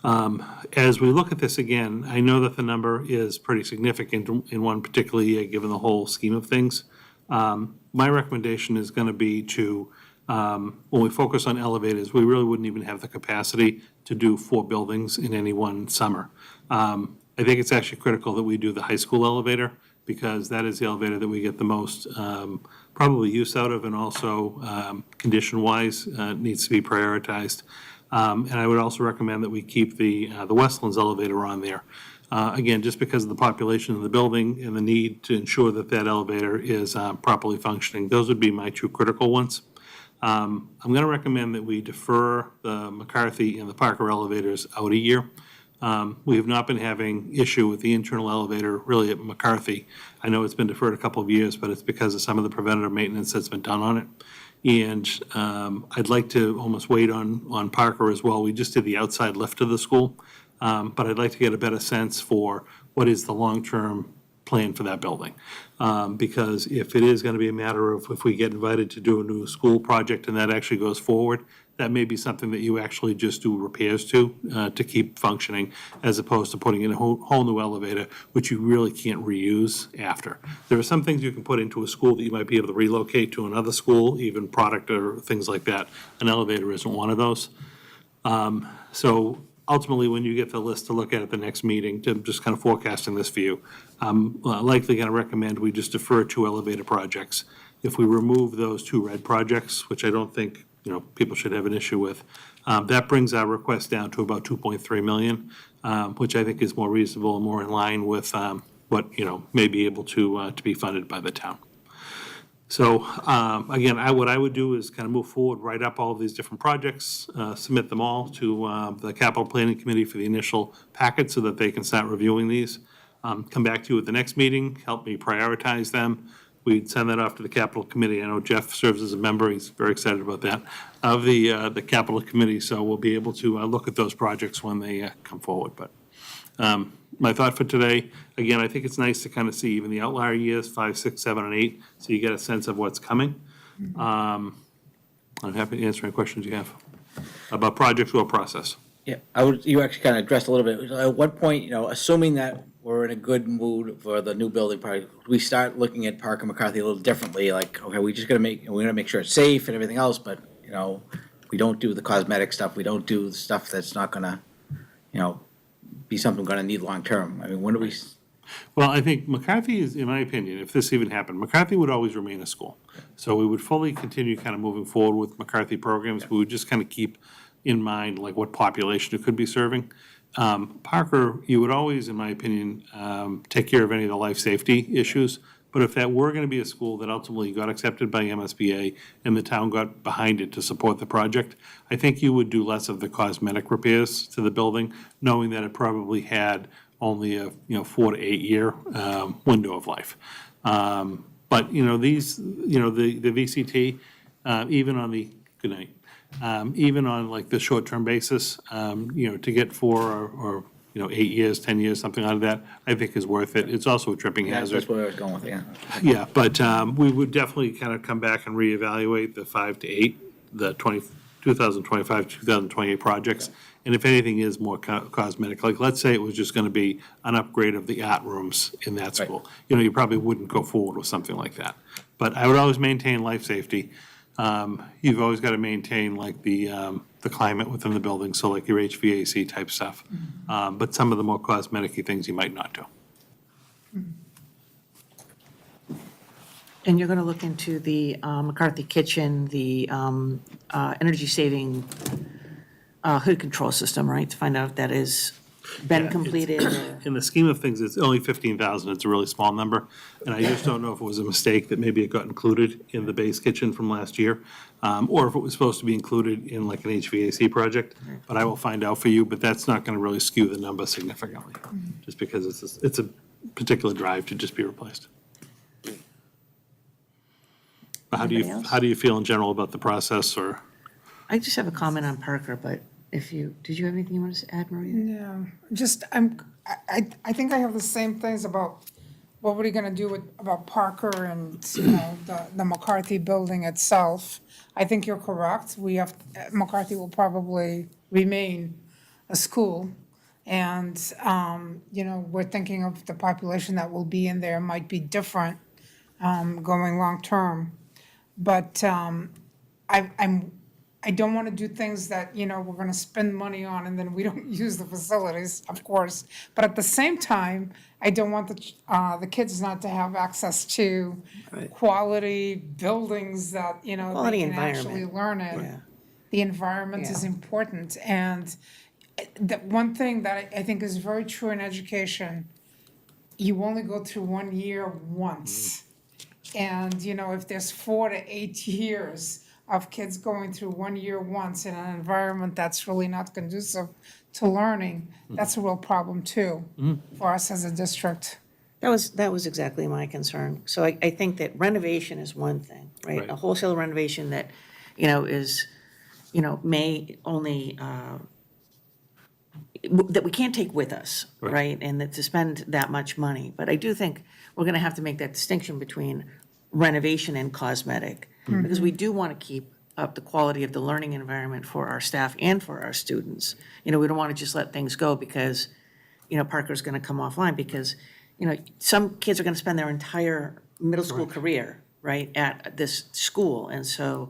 As we look at this again, I know that the number is pretty significant in one particular year, given the whole scheme of things. My recommendation is going to be to, when we focus on elevators, we really wouldn't even have the capacity to do 4 buildings in any one summer. I think it's actually critical that we do the high school elevator, because that is the elevator that we get the most probably use out of, and also condition-wise needs to be prioritized. And I would also recommend that we keep the Westlands elevator on there. Again, just because of the population of the building and the need to ensure that that elevator is properly functioning. Those would be my 2 critical ones. I'm going to recommend that we defer the McCarthy and the Parker elevators out a year. We have not been having issue with the internal elevator really at McCarthy. I know it's been deferred a couple of years, but it's because of some of the preventative maintenance that's been done on it. And I'd like to almost wait on Parker as well. We just did the outside lift of the school, but I'd like to get a better sense for what is the long-term plan for that building. Because if it is going to be a matter of if we get invited to do a new school project and that actually goes forward, that may be something that you actually just do repairs to keep functioning, as opposed to putting in a whole new elevator, which you really can't reuse after. There are some things you can put into a school that you might be able to relocate to another school, even product or things like that. An elevator isn't one of those. So ultimately, when you get the list to look at the next meeting, to just kind of forecasting this for you, I'm likely going to recommend we just defer 2 elevator projects. If we remove those 2 red projects, which I don't think people should have an issue with, that brings our request down to about $2.3 million, which I think is more reasonable and more in line with what, may be able to be funded by the town. So, again, what I would do is kind of move forward, write up all of these different projects, submit them all to the capital planning committee for the initial packet so that they can start reviewing these. Come back to you at the next meeting, help me prioritize them. We'd send that off to the capital committee. I know Jeff serves as a member, he's very excited about that, of the capital committee, so we'll be able to look at those projects when they come forward. But my thought for today, again, I think it's nice to kind of see even the outlier years, 5, 6, 7, and 8, so you get a sense of what's coming. I'm happy to answer any questions you have about projects or process. Yeah, you actually kind of addressed a little bit. At what point, assuming that we're in a good mood for the new building project, we start looking at Parker McCarthy a little differently, like, okay, we're gonna make sure it's safe and everything else, but, we don't do the cosmetic stuff, we don't do the stuff that's not gonna, be something we're gonna need long-term. I mean, when do we? Well, I think McCarthy is, in my opinion, if this even happened, McCarthy would always remain a school. So we would fully continue kind of moving forward with McCarthy programs. We would just kind of keep in mind like what population it could be serving. Parker, you would always, in my opinion, take care of any of the life safety issues. But if that were going to be a school that ultimately got accepted by MSBA and the town got behind it to support the project, I think you would do less of the cosmetic repairs to the building, knowing that it probably had only a 4 to 8 year window of life. But these the VCT even on the good night. Even on like the short-term basis, to get 4 or 8 years, 10 years, something out of that, I think is worth it. It's also a tripping hazard. That's where I was going with it, yeah. Yeah, but we would definitely kind of come back and reevaluate the 5 to 8, the 2025, 2028 projects. And if anything is more cosmetic, like let's say it was just going to be an upgrade of the art rooms in that school. You probably wouldn't go forward with something like that. But I would always maintain life safety. You've always got to maintain like the climate within the building, so like your HVAC type stuff. But some of the more cosmetic-y things you might not do. And you're going to look into the McCarthy kitchen, the energy-saving hood control system, right? To find out if that has been Yeah, completed. In the scheme of things, it's only 15,000. It's a really small number. And I just don't know if it was a mistake that maybe it got included in the base kitchen from last year, or if it was supposed to be included in like an HVAC project. But I will find out for you, but that's not going to really skew the number significantly, just because it's a particular drive to just be replaced. But Anybody else? how do you feel in general about the process, or? I just have a comment on Parker, but did you have anything you wanted to add, Maria? Yeah, just, I think I have the same things about what are we gonna do about Parker and, the McCarthy building itself. I think you're correct. McCarthy will probably remain a school. And, we're thinking of the population that will be in there might be different, going long-term. But, I don't want to do things that, we're going to spend money on and then we don't use the facilities, of course. But at the same time, I don't want the kids not to have access to quality buildings that, Quality they can actually environment. learn in. Yeah. The environment is important. And the one thing that I think is very true in education, you only go through 1 year once. And, if there's 4 to 8 years of kids going through 1 year once in an environment that's really not conducive to learning, that's a real problem too, for us as a district. That was exactly my concern. So I think that renovation is one thing, right? Right. A wholesale renovation that, is, may only, that we can't take with us, Right. right? And that to spend that much money. But I do think we're going to have to make that distinction between renovation and cosmetic, because we do want to keep up the quality of the learning environment for our staff and for our students. We don't want to just let things go because, Parker's going to come offline, because, some kids are going to spend their entire middle school career, right, at this school. And so,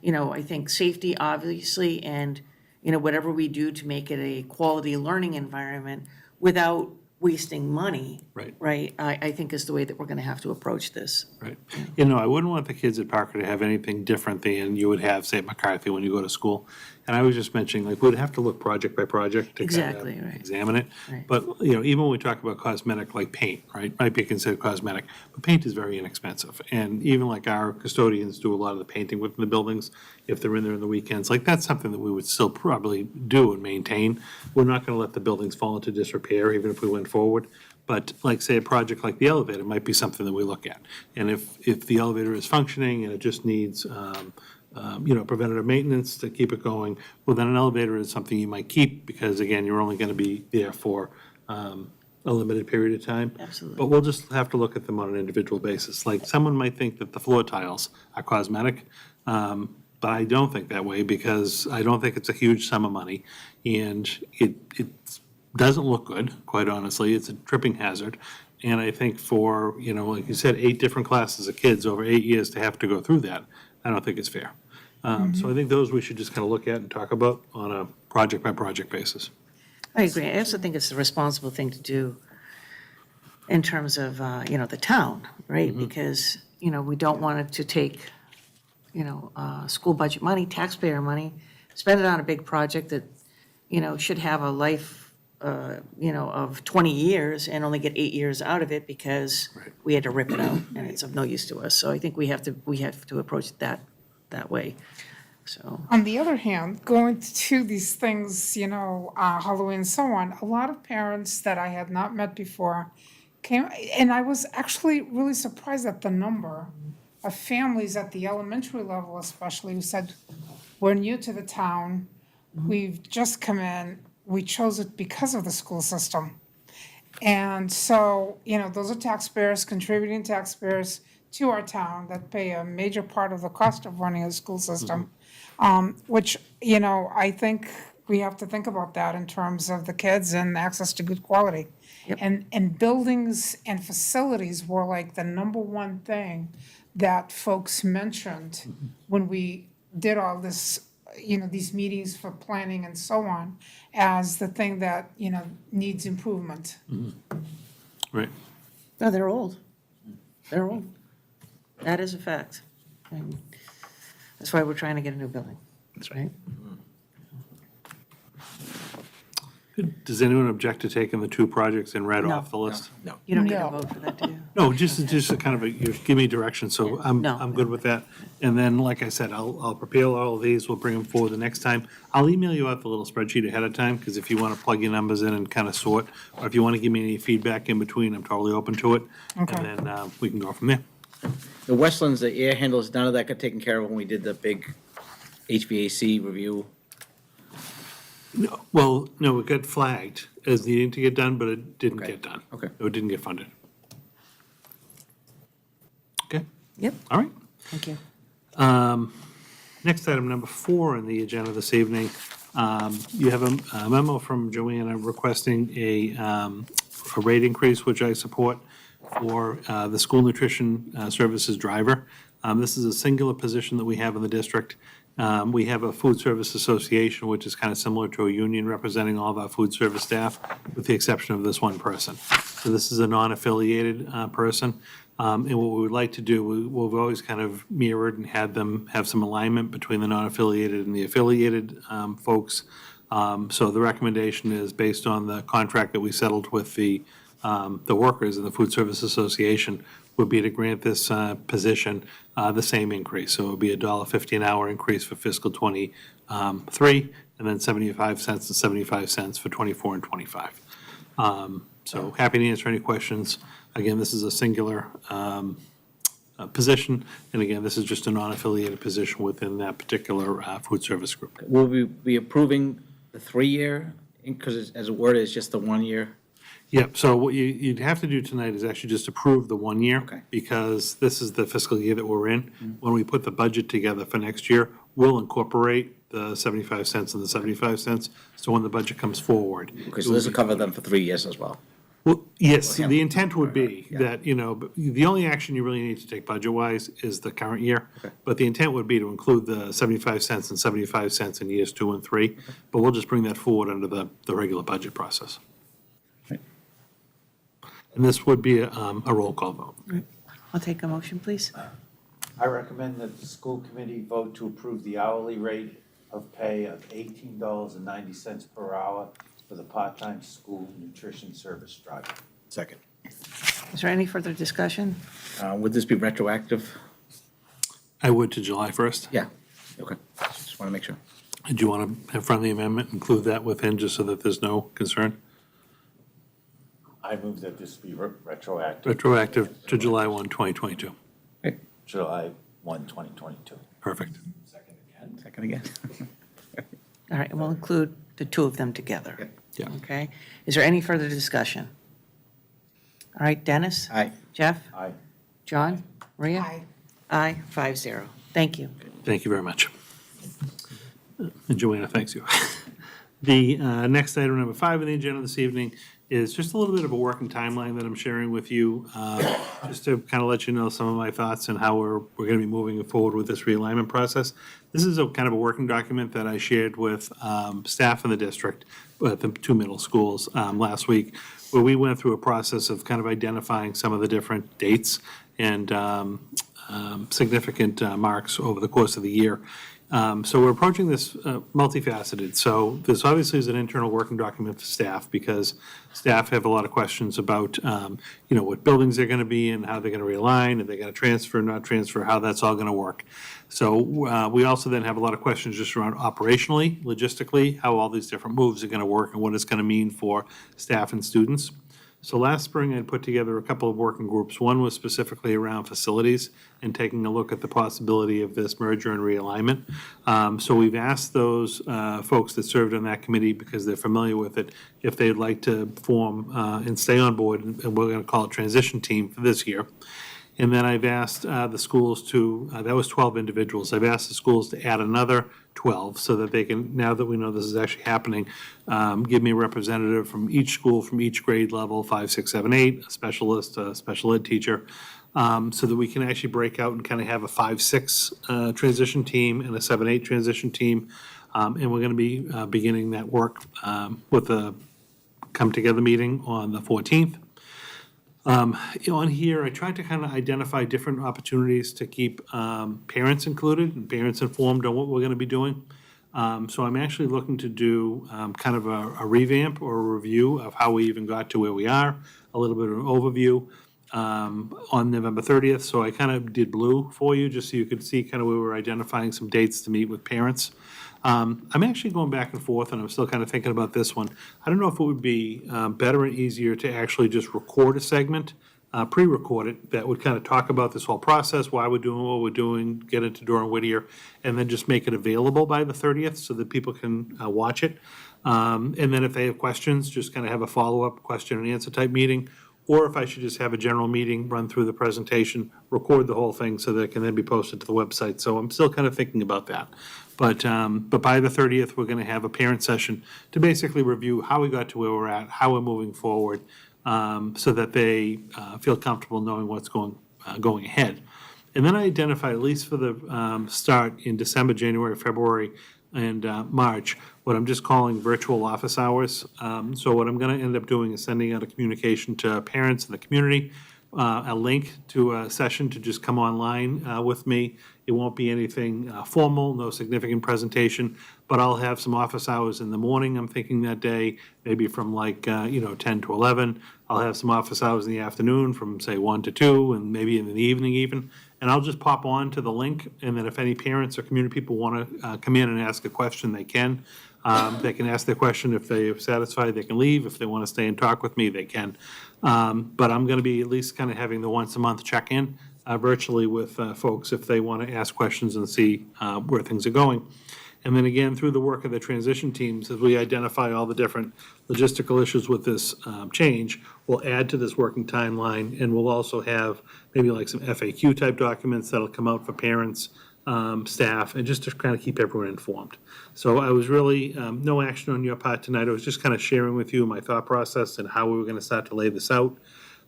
I think safety, obviously, and, whatever we do to make it a quality learning environment without wasting money. Right. Right, I think is the way that we're gonna have to approach this. Right. You know, I wouldn't want the kids at Parker to have anything different than you would have, say, at McCarthy when you go to school. And I was just mentioning, like, we'd have to look project by project to kind Exactly, of right. examine it. Right. But, you know, even when we talk about cosmetic, like paint, right, might be considered cosmetic, but paint is very inexpensive. And even like our custodians do a lot of the painting within the buildings, if they're in there on the weekends, like, that's something that we would still probably do and maintain. We're not gonna let the buildings fall into disrepair, even if we went forward. But like, say, a project like the elevator might be something that we look at. And if the elevator is functioning and it just needs, you know, preventative maintenance to keep it going, well, then an elevator is something you might keep, because again, you're only gonna be there for a limited period of time. Absolutely. But we'll just have to look at them on an individual basis. Like, someone might think that the floor tiles are cosmetic, but I don't think that way, because I don't think it's a huge sum of money, and it doesn't look good, quite honestly. It's a tripping hazard. And I think for, you know, like you said, 8 different classes of kids over 8 years to have to go through that, I don't think it's fair. So I think those we should just kind of look at and talk about on a project-by-project basis. I agree. I also think it's the responsible thing to do in terms of, you know, the town, right? Because, you know, we don't want it to take, you know, school budget money, taxpayer money, spend it on a big project that, you know, should have a life, you know, of 20 years and only get 8 years out of it because we had to rip it out and it's of no use to us. So I think we have to approach it that way, so. On the other hand, going to these things, you know, Halloween and so on, a lot of parents that I had not met before came, and I was actually really surprised at the number of families at the elementary level especially who said, we're new to the town, we've just come in, we chose it because of the school system. And so, you know, those are taxpayers, contributing taxpayers to our town that pay a major part of the cost of running a school system. Which, you know, I think we have to think about that in terms of the kids and access to good quality. Yep. And buildings and facilities were like the number one thing that folks mentioned when we did all this, you know, these meetings for planning and so on, as the thing that, you know, needs improvement. Right. No, they're old. They're old. That is a fact. And that's why we're trying to get a new building. That's right. Good. Does anyone object to taking the 2 projects in red No. off the list? No. You don't need No. to vote for that, do you? No, just a kind of you give me direction, so No. I'm good with that. And then, like I said, I'll prepare all of these, we'll bring them forward the next time. I'll email you out the little spreadsheet ahead of time, because if you want to plug your numbers in and kind of sort, or if you want to give me any feedback in between, I'm totally open to it. Okay. And then we can go from there. The Westlands, the air handlers, none of that got taken care of when we did the big HVAC review. No, well, no, it got flagged as needing to get done, but it didn't Okay. get done. Okay. No, it didn't get funded. Okay, Yep, all right. thank you. Next item, number 4 on the agenda this evening, you have a memo from Joanna requesting a rate increase, which I support, for the school nutrition services driver. This is a singular position that we have in the district. We have a food service association, which is kind of similar to a union representing all of our food service staff, with the exception of this one person. So this is a non-affiliated person. And what we would like to do, we've always kind of mirrored and had them have some alignment between the non-affiliated and the affiliated folks. So the recommendation is based on the contract that we settled with the workers in the Food Service Association, would be to grant this position the same increase. So it would be $1.50 an hour increase for fiscal '23, and then 75 cents and 75 cents for '24 and '25. So happy to answer any questions. Again, this is a singular position, and again, this is just a non-affiliated position within that particular food service group. Will we be approving the 3-year, because as a word, it's just the 1 year? Yep, so what you'd have to do tonight is actually just approve the 1 year. Okay. Because this is the fiscal year that we're in. When we put the budget together for next year, we'll incorporate the 75 cents and the 75 cents. So when the budget comes forward. Okay, so this will cover them for 3 years as well? Well, yes, the intent would be that, you know, the only action you really need to take budget-wise is the current year. Okay. But the intent would be to include the 75 cents and 75 cents in years 2 and 3. But we'll just bring that forward under the regular budget process. And this would be a roll call vote. I'll take a motion, please. I recommend that the school committee vote to approve the hourly rate of pay of $18.90 per hour for the part-time school nutrition service driver. Second. Is there any further discussion? Would this be retroactive? I would to July 1st. Yeah, okay, just want to make sure. Do you want to have friendly amendment, include that within, just so that there's no concern? I move that this be retroactive. Retroactive to July 1, 2022. July 1, 2022. Perfect. Second again. All right, and we'll include the two of them together. Yeah. Okay? Is there any further discussion? All right, Dennis? Aye. Jeff? Aye. John? Maria? Aye. Aye, 5-0. Thank you. Thank you very much. And Joanna, thanks you. The next item, number 5 on the agenda this evening, is just a little bit of a working timeline that I'm sharing with you, just to kind of let you know some of my thoughts and how we're going to be moving forward with this realignment process. This is a kind of a working document that I shared with staff in the district, at the 2 middle schools last week, where we went through a process of kind of identifying some of the different dates and significant marks over the course of the year. So we're approaching this multifaceted. So this obviously is an internal working document for staff, because staff have a lot of questions about, what buildings they're going to be in, how they're going to realign, if they're going to transfer, not transfer, how that's all going to work. So we also then have a lot of questions just around operationally, logistically, how all these different moves are going to work and what it's going to mean for staff and students. So last spring, I put together a couple of working groups. One was specifically around facilities and taking a look at the possibility of this merger and realignment. So we've asked those folks that served on that committee, because they're familiar with it, if they'd like to form and stay on board, and we're going to call it transition team for this year. And then I've asked the schools to, that was 12 individuals, I've asked the schools to add another 12, so that they can, now that we know this is actually happening, give me a representative from each school, from each grade level, 5, 6, 7, 8, a specialist, a special ed teacher, so that we can actually break out and kind of have a 5, 6 transition team and a 7, 8 transition team. And we're going to be beginning that work with a come-together meeting on the 14th. On here, I tried to kind of identify different opportunities to keep parents included and parents informed on what we're going to be doing. So I'm actually looking to do kind of a revamp or a review of how we even got to where we are, a little bit of an overview on November 30th. So I kind of did blue for you, just so you could see kind of where we're identifying some dates to meet with parents. I'm actually going back and forth, and I'm still kind of thinking about this one. I don't know if it would be better and easier to actually just record a segment, pre-record it, that would kind of talk about this whole process, why we're doing what we're doing, get into Dora and Whittier, and then just make it available by the 30th so that people can watch it. And then if they have questions, just kind of have a follow-up question and answer type meeting. Or if I should just have a general meeting, run through the presentation, record the whole thing so that it can then be posted to the website. So I'm still kind of thinking about that. But by the 30th, we're going to have a parent session to basically review how we got to where we're at, how we're moving forward, so that they feel comfortable knowing what's going ahead. And then I identified, at least for the start in December, January, February, and March, what I'm just calling virtual office hours. So what I'm going to end up doing is sending out a communication to parents in the community, a link to a session to just come online with me. It won't be anything formal, no significant presentation, but I'll have some office hours in the morning, I'm thinking that day, maybe from 10 to 11. I'll have some office hours in the afternoon from, say, 1 to 2, and maybe in the evening even. And I'll just pop on to the link, and then if any parents or community people want to come in and ask a question, they can. They can ask their question. If they are satisfied, they can leave. If they want to stay and talk with me, they can. But I'm going to be at least kind of having the once-a-month check-in virtually with folks if they want to ask questions and see where things are going. And then again, through the work of the transition teams, as we identify all the different logistical issues with this change, we'll add to this working timeline, and we'll also have maybe like some FAQ type documents that'll come out for parents, staff, and just to kind of keep everyone informed. So I was really, no action on your part tonight. I was just kind of sharing with you my thought process and how we were going to start to lay this out,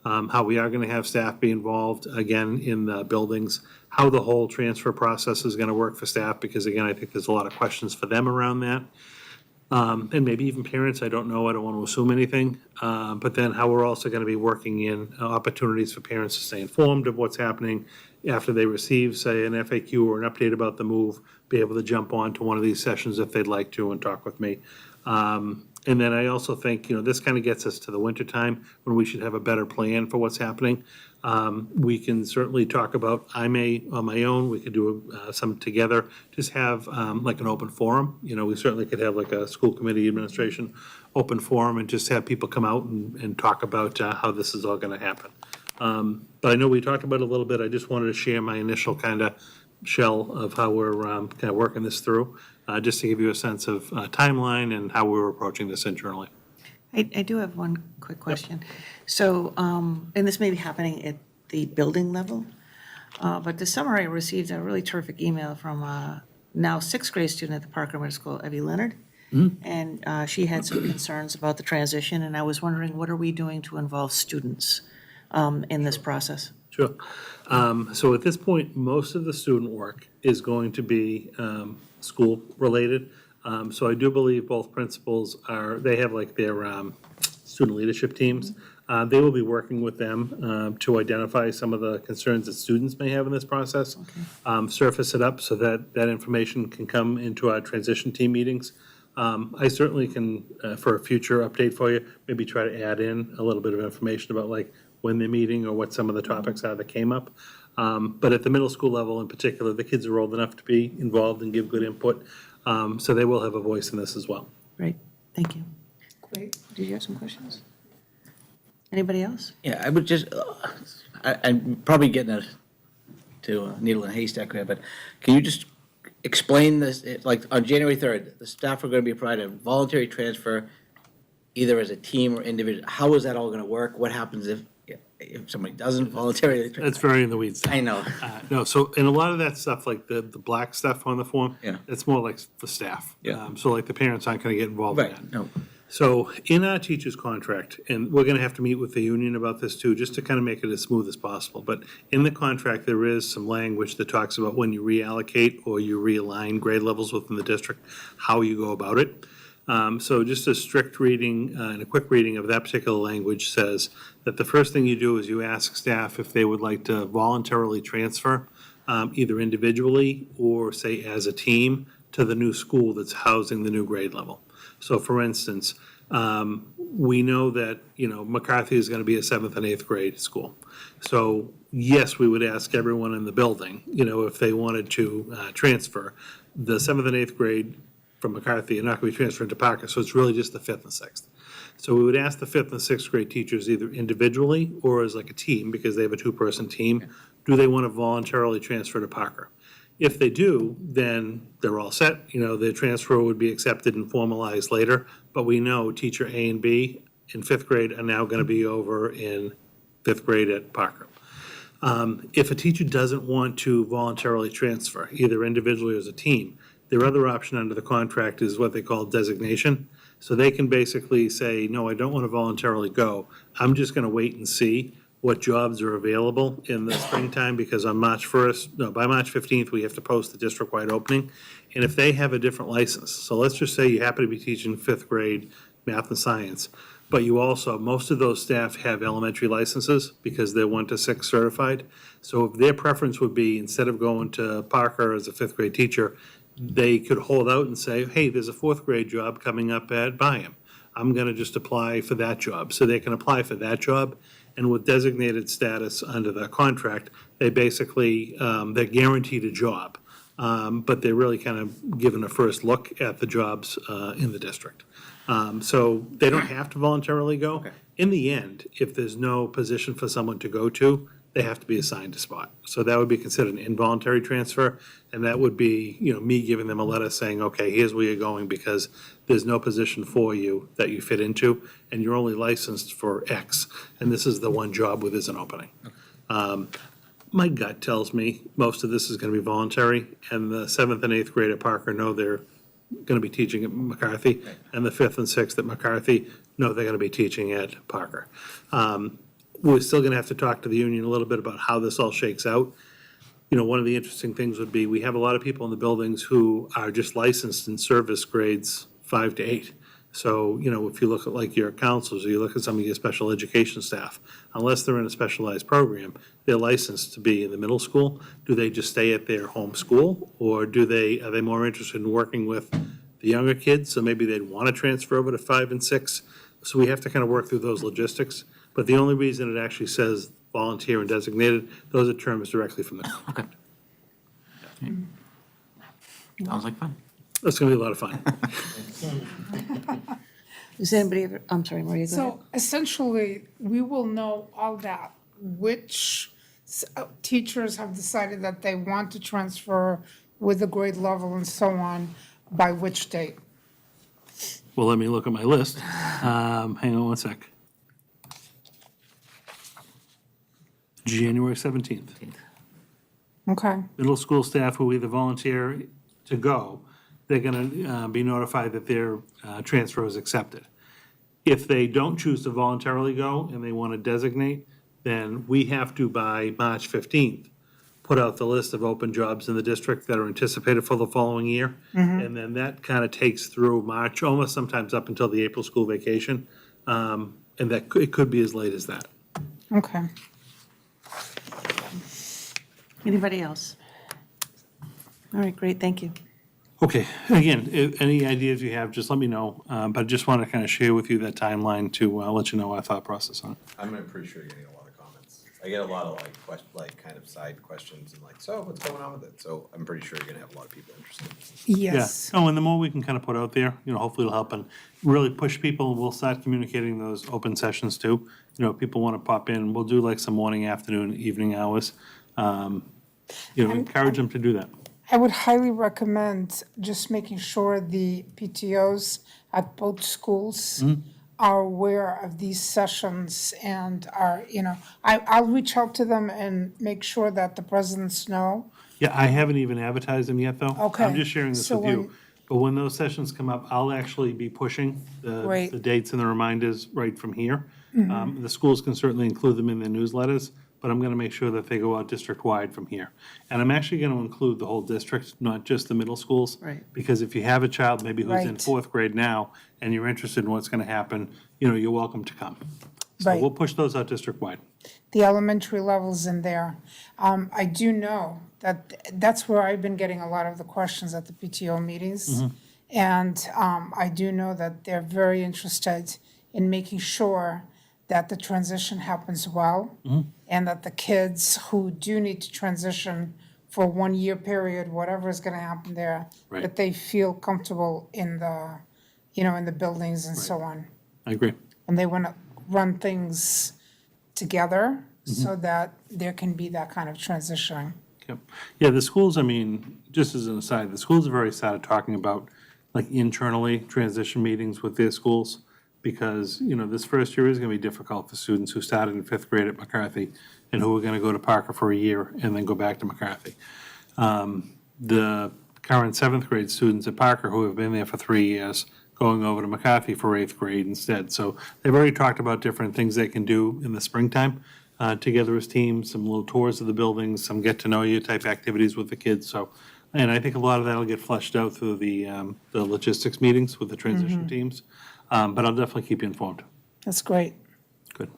how we are going to have staff be involved again in the buildings, how the whole transfer process is going to work for staff, because again, I think there's a lot of questions for them around that. and maybe even parents, I don't know, I don't want to assume anything. But then how we're also going to be working in opportunities for parents to stay informed of what's happening after they receive, say, an FAQ or an update about the move, be able to jump on to one of these sessions if they'd like to and talk with me. And then I also think, this kind of gets us to the winter time when we should have a better plan for what's happening. We can certainly talk about, I may, on my own, we could do some together, just have like an open forum. We certainly could have like a school committee administration open forum and just have people come out and talk about how this is all going to happen. But I know we talked about it a little bit. I just wanted to share my initial kind of shell of how we're kind of working this through, just to give you a sense of timeline and how we're approaching this internally. I do have one quick question. So, and this may be happening at the building level, but this summer I received a really terrific email from a now sixth grade student at the Parker Middle School, Evie Leonard. And she had some concerns about the transition, and I was wondering, what are we doing to involve students in this process? Sure. So at this point, most of the student work is going to be school-related. So I do believe both principals they have like their student leadership teams. They will be working with them to identify some of the concerns that students may have in this process, surface it up so that that information can come into our transition team meetings. I certainly can, for a future update for you, maybe try to add in a little bit of information about like when they're meeting or what some of the topics are that came up. But at the middle school level in particular, the kids are old enough to be involved and give good input. So they will have a voice in this as well. Great, thank you. Great. Did you have some questions? Anybody else? Yeah, I would just, I'm probably getting to a needle in a haystack here, but can you just explain this, like on January 3rd, the staff are going to be provided a voluntary transfer either as a team or individual. How is that all going to work? What happens if somebody doesn't voluntarily transfer? That's very in the weeds. I know. No, so, and a lot of that stuff, like the black stuff on the form, Yeah. it's more like the staff. Yeah. So like the parents aren't gonna get involved in that. Right, no. So in our teacher's contract, and we're gonna have to meet with the union about this too, just to kind of make it as smooth as possible. But in the contract, there is some language that talks about when you reallocate or you realign grade levels within the district, how you go about it. So just a strict reading and a quick reading of that particular language says that the first thing you do is you ask staff if they would like to voluntarily transfer, either individually or say as a team, to the new school that's housing the new grade level. So for instance, we know that, McCarthy is going to be a 7th and 8th grade school. So yes, we would ask everyone in the building, if they wanted to transfer. The 7th and 8th grade from McCarthy are not going to be transferred to Parker, so it's really just the 5th and 6th. So we would ask the 5th and 6th grade teachers either individually or as like a team, because they have a 2-person team, do they want to voluntarily transfer to Parker? If they do, then they're all set. The transfer would be accepted and formalized later, but we know teacher A and B in 5th grade are now going to be over in 5th grade at Parker. If a teacher doesn't want to voluntarily transfer, either individually or as a team, their other option under the contract is what they call designation. So they can basically say, no, I don't want to voluntarily go. I'm just going to wait and see what jobs are available in the springtime, because on by March 15th, we have to post the district-wide opening. And if they have a different license, so let's just say you happen to be teaching 5th grade math and science, but you also, most of those staff have elementary licenses because they're 1 to 6 certified. So if their preference would be, instead of going to Parker as a 5th grade teacher, they could hold out and say, hey, there's a 4th grade job coming up at Byam. I'm going to just apply for that job. So they can apply for that job. And with designated status under the contract, they basically, they're guaranteed a job. But they're really kind of given a first look at the jobs in the district. So they don't have to voluntarily go. Okay. In the end, if there's no position for someone to go to, they have to be assigned a spot. So that would be considered an involuntary transfer, and that would be, me giving them a letter saying, okay, here's where you're going because there's no position for you that you fit into, and you're only licensed for X, and this is the one job where there's an opening. My gut tells me most of this is going to be voluntary, and the 7th and 8th grade at Parker know they're going to be teaching at McCarthy, and the 5th and 6th at McCarthy know they're going to be teaching at Parker. We're still going to have to talk to the union a little bit about how this all shakes out. One of the interesting things would be we have a lot of people in the buildings who are just licensed in service grades 5 to 8. So, if you look at like your counselors, or you look at some of your special education staff, unless they're in a specialized program, they're licensed to be in the middle school. Do they just stay at their home school, or are they more interested in working with the younger kids? So maybe they'd want to transfer over to 5 and 6. So we have to kind of work through those logistics. But the only reason it actually says volunteer and designated, those are terms directly from the contract. Sounds like fun. That's going to be a lot of fun. Does anybody ever, I'm sorry, Maria, go ahead. So essentially, we will know all that, which teachers have decided that they want to transfer with the grade level and so on, by which date? Well, let me look at my list. Hang on one sec. January 17th. Okay, Middle school staff who either volunteer to go, they're going to be notified that their transfer is accepted. If they don't choose to voluntarily go and they want to designate, then we have to, by March 15th, put out the list of open jobs in the district that are anticipated for the following year. And then that kind of takes through March, almost sometimes up until the April school vacation. And that, it could be as late as that. okay. Anybody else? All right, great, thank you. Okay, again, if any ideas you have, just let me know. But I just want to kind of share with you that timeline to let you know our thought process on it. I'm pretty sure you're getting a lot of comments. I get a lot of kind of side questions and so what's going on with it? So I'm pretty sure you're gonna have a lot of people interested. Yes. Yeah. Oh, and the more we can kind of put out there, hopefully it'll help and really push people. We'll start communicating those open sessions too. If people want to pop in, we'll do like some morning, afternoon, evening hours. Encourage them to do that. I would highly recommend just making sure the PTOs at both schools are aware of these sessions and are, I'll reach out to them and make sure that the presidents know. Yeah, I haven't even advertised them yet, though. Okay. I'm just sharing this So with you. when- But when those sessions come up, I'll actually be pushing the Great. dates and the reminders right from here. Mm-hmm. The schools can certainly include them in their newsletters, but I'm going to make sure that they go out district-wide from here. And I'm actually going to include the whole district, not just the middle schools. Right. Because if you have a child maybe who's in Right. 4th grade now, and you're interested in what's going to happen, you're welcome to come. So Right. we'll push those out district-wide. The elementary levels in there. I do know that that's where I've been getting a lot of the questions at the PTO meetings. And I do know that they're very interested in making sure that the transition happens well. And that the kids who do need to transition for a 1-year period, whatever is gonna happen there, Right. that they feel comfortable in the, in the buildings and so on. I agree. And they wanna run things together so that there can be that kind of transition. Yep. Yeah, the schools, just as an aside, the schools have already started talking about, like, internally transition meetings with their schools, because, this first year is gonna be difficult for students who started in 5th grade at McCarthy and who are gonna go to Parker for a year and then go back to McCarthy. The current 7th grade students at Parker who have been there for 3 years, going over to McCarthy for 8th grade instead. So they've already talked about different things they can do in the springtime, together as teams, some little tours of the buildings, some get-to-know-you type activities with the kids. So, and I think a lot of that will get fleshed out through the logistics meetings with the transition teams. But I'll definitely keep you informed. That's great. Good.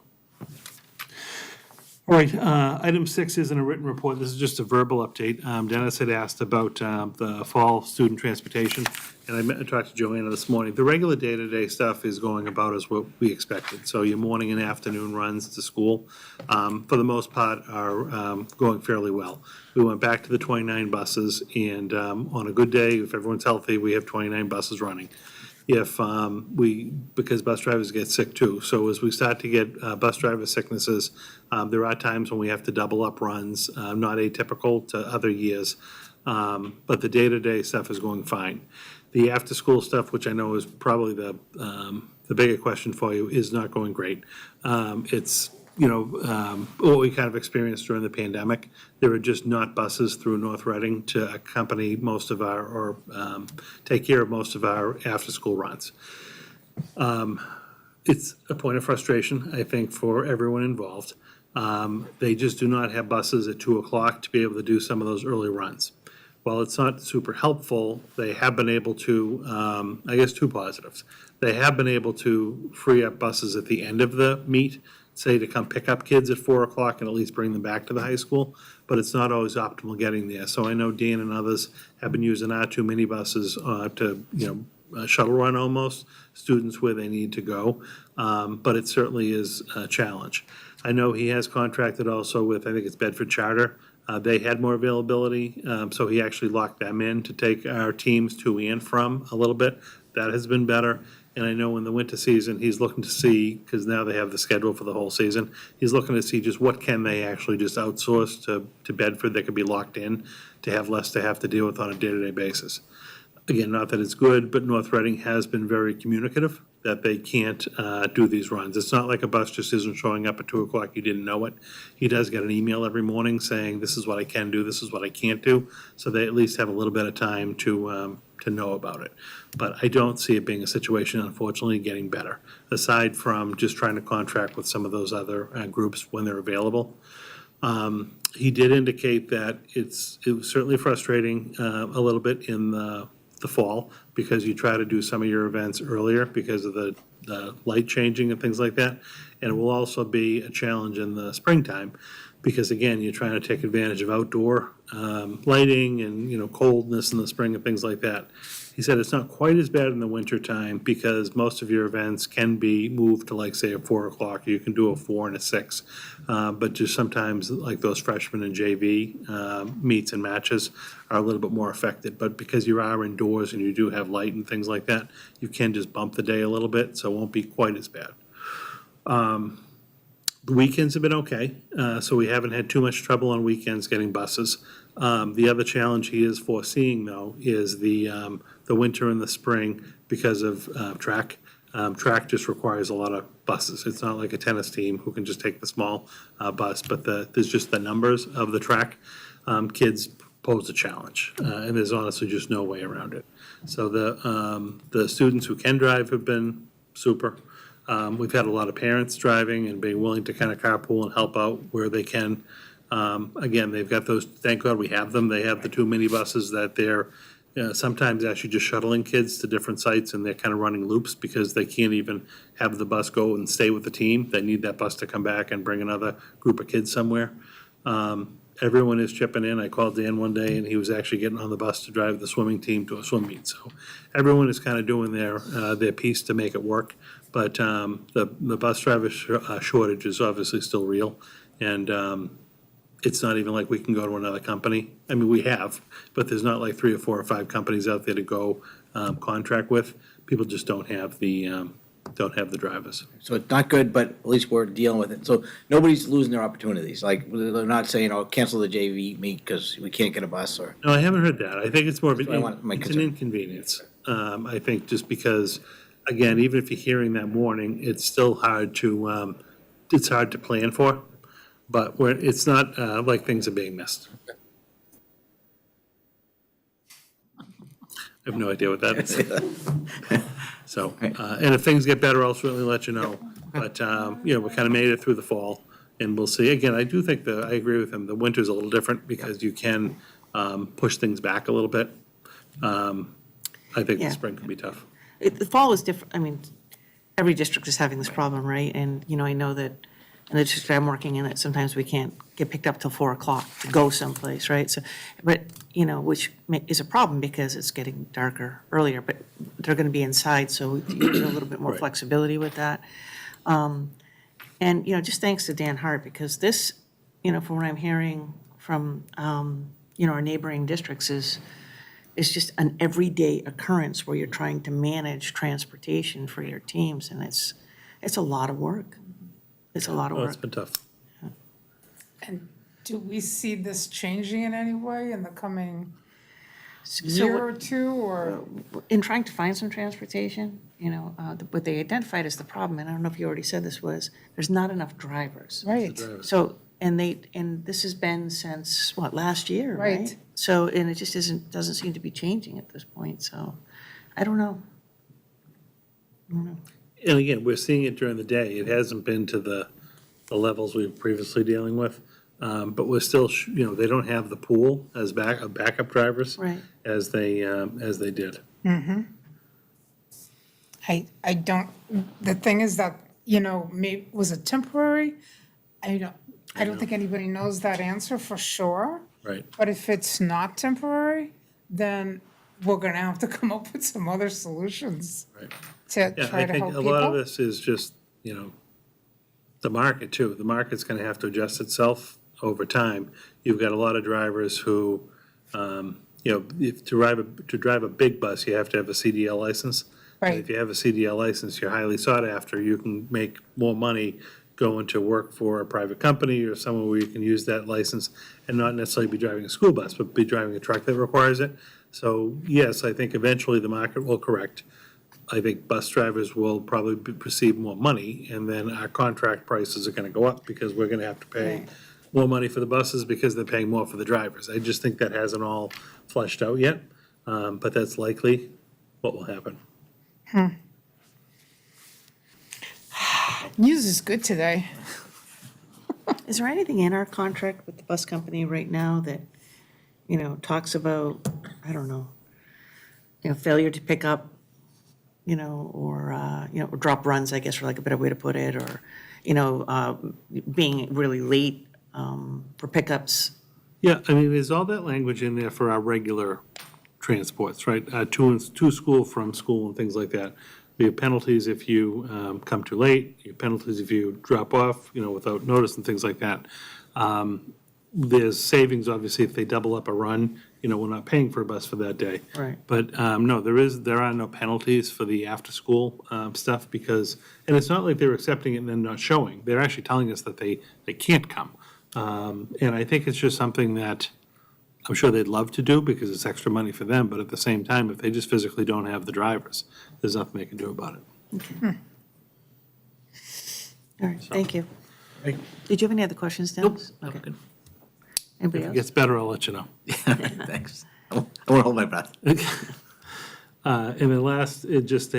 All right, item 6 isn't a written report. This is just a verbal update. Dennis had asked about the fall student transportation, and I talked to Joanna this morning. The regular day-to-day stuff is going about as what we expected. So your morning and afternoon runs to school, for the most part, are going fairly well. We went back to the 29 buses, and on a good day, if everyone's healthy, we have 29 buses running. If because bus drivers get sick too. So as we start to get bus driver sicknesses, there are times when we have to double up runs, not atypical to other years. But the day-to-day stuff is going fine. The after-school stuff, which I know is probably the bigger question for you, is not going great. It's what we kind of experienced during the pandemic. There are just not buses through North Reading to accompany most of our, or take care of most of our after-school runs. It's a point of frustration, I think, for everyone involved. They just do not have buses at 2 o'clock to be able to do some of those early runs. while it's not super helpful, they have been able to, I guess two positives. They have been able to free up buses at the end of the meet, say to come pick up kids at 4 o'clock and at least bring them back to the high school, but it's not always optimal getting there. So I know Dan and others have been using our two minibuses to, shuttle run almost, students where they need to go. But it certainly is a challenge. I know he has contracted also with, I think it's Bedford Charter. They had more availability, so he actually locked them in to take our teams to and from a little bit. That has been better. And I know in the winter season, he's looking to see, because now they have the schedule for the whole season, he's looking to see just what can they actually just outsource to Bedford that could be locked in to have less to have to deal with on a day-to-day basis. Again, not that it's good, but North Reading has been very communicative that they can't do these runs. It's not like a bus just isn't showing up at 2 o'clock, you didn't know it. He does get an email every morning saying, this is what I can do, this is what I can't do. So they at least have a little bit of time to know about it. But I don't see it being a situation, unfortunately, getting better, aside from just trying to contract with some of those other groups when they're available. He did indicate that it was certainly frustrating a little bit in the fall, because you try to do some of your events earlier because of the light changing and things like that. And it will also be a challenge in the springtime, because again, you're trying to take advantage of outdoor lighting and, coldness in the spring and things like that. He said it's not quite as bad in the winter time because most of your events can be moved to, like, say, a 4 o'clock. You can do a 4 and a 6. But just sometimes, like those freshman and JV meets and matches are a little bit more affected. But because you are indoors and you do have light and things like that, you can just bump the day a little bit, so it won't be quite as bad. The weekends have been okay, so we haven't had too much trouble on weekends getting buses. The other challenge he is foreseeing, though, is the winter and the spring because of track. Track just requires a lot of buses. It's not like a tennis team who can just take the small bus, but there's just the numbers of the track. Kids pose a challenge, and there's honestly just no way around it. So the students who can drive have been super. We've had a lot of parents driving and being willing to kind of carpool and help out where they can. Again, they've got those, thank God we have them. They have the two minibuses that they're sometimes actually just shuttling kids to different sites, and they're kind of running loops because they can't even have the bus go and stay with the team. They need that bus to come back and bring another group of kids somewhere. Everyone is chipping in. I called Dan one day, and he was actually getting on the bus to drive the swimming team to a swim meet. So everyone is kind of doing their piece to make it work. But the bus driver shortage is obviously still real, and it's not even like we can go to another company. I mean, we have, but there's not like 3 or 4 or 5 companies out there to go contract with. People just don't have the drivers. So it's not good, but at least we're dealing with it. So nobody's losing their opportunities. Like, they're not saying, cancel the JV meet because we can't get a bus or. No, I haven't heard that. I think it's more of That's what I want- my it's an concern. inconvenience. I think just because, again, even if you're hearing that morning, it's still hard to plan for. But it's not like things are being missed. I have no idea what that is. So, and if things get better, I'll certainly let you know. But, we kind of made it through the fall, and we'll see. Again, I do think I agree with him, the winter's a little different because you can push things back a little bit. I think the spring can be tough. The fall is different. I mean, every district is having this problem, right? And, I know that in the district I'm working in, that sometimes we can't get picked up till 4 o'clock to go someplace, right? So, but, which is a problem because it's getting darker earlier, but they're going to be inside, so you get a little bit more flexibility with that. And, just thanks to Dan Hart, because this, from what I'm hearing from, our neighboring districts is just an everyday occurrence where you're trying to manage transportation for your teams, and it's a lot of work. It's a lot of work. It's been tough. And do we see this changing in any way in the coming So year or two, or? in trying to find some transportation, what they identified as the problem, and I don't know if you already said this, was there's not enough drivers. Right. So, and this has been since, last year, right? Right. So, and it just doesn't seem to be changing at this point, so, I don't know. And again, we're seeing it during the day. It hasn't been to the levels we were previously dealing with. But we're still, they don't have the pool as backup drivers. Right. As they did. I don't, the thing is that, maybe, was it temporary? I don't think anybody knows that answer for sure. Right. But if it's not temporary, then we're gonna have to come up with some other solutions Right. to Yeah, try I to think help a lot of people. this is just, the market too. The market's gonna have to adjust itself over time. You've got a lot of drivers who, if to drive a big bus, you have to have a CDL license. And Right. if you have a CDL license, you're highly sought after. You can make more money going to work for a private company or somewhere where you can use that license and not necessarily be driving a school bus, but be driving a truck that requires it. So yes, I think eventually the market will correct. I think bus drivers will probably receive more money, and then our contract prices are gonna go up because we're gonna have to pay Right. more money for the buses because they're paying more for the drivers. I just think that hasn't all fleshed out yet, but that's likely what will happen. News is good today. Is there anything in our contract with the bus company right now that, talks about, I don't know, failure to pick up, or drop runs, I guess, for like a better way to put it, or, being really late for pickups? Yeah, I mean, there's all that language in there for our regular transports, right? To school, from school, and things like that. We have penalties if you come too late, you have penalties if you drop off, without notice and things like that. There's savings, obviously, if they double up a run, we're not paying for a bus for that day. Right. But no, there are no penalties for the after-school stuff because, and it's not like they're accepting it and then not showing. They're actually telling us that they can't come. And I think it's just something that I'm sure they'd love to do because it's extra money for them, but at the same time, if they just physically don't have the drivers, there's nothing they can do about it. All right, thank you. Right. Did you have any other questions, Dennis? Okay. Anybody If it else? gets better, I'll let you know. Thanks. I won't hold my breath. And then last, just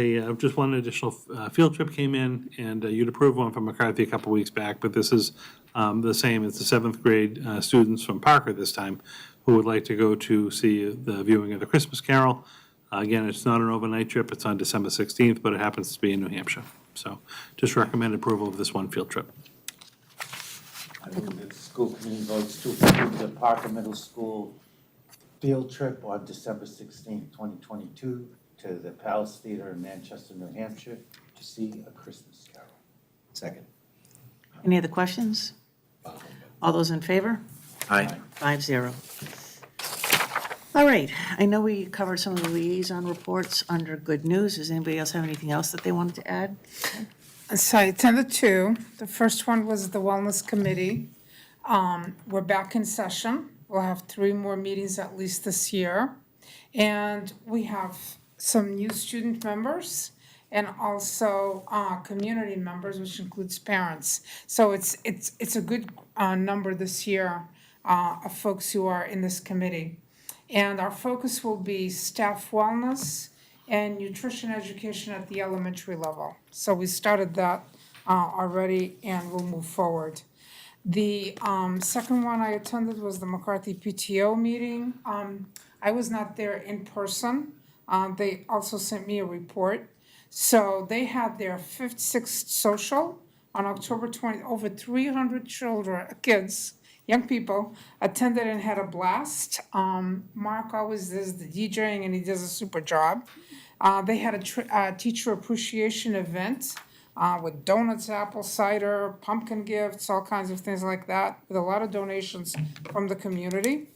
one additional field trip came in, and you'd approved one from McCarthy a couple weeks back, but this is the same as the seventh grade students from Parker this time, who would like to go to see the viewing of the Christmas Carol. Again, it's not an overnight trip, it's on December 16th, but it happens to be in New Hampshire. So just recommend approval of this one field trip. I move that the school committee votes to approve the Parker Middle School field trip on December 16th, 2022 to the Palace Theater in Manchester, New Hampshire to see A Christmas Carol. Second. Any other questions? All those in favor? Aye. 5-0. All right, I know we covered some of the liaison reports under good news. Does anybody else have anything else that they wanted to add? So I attended two. The first one was the Wellness Committee. We're back in session. We'll have 3 more meetings at least this year. And we have some new student members and also community members, which includes parents. So it's a good number this year of folks who are in this committee. And our focus will be staff wellness and nutrition education at the elementary level. So we started that already and we'll move forward. The second one I attended was the McCarthy PTO meeting. I was not there in person. They also sent me a report. So they had their 5th, 6th social on October 20th. Over 300 kids, young people, attended and had a blast. Mark always does the DJing and he does a super job. They had a teacher appreciation event with donuts, apple cider, pumpkin gifts, all kinds of things like that, with a lot of donations from the community.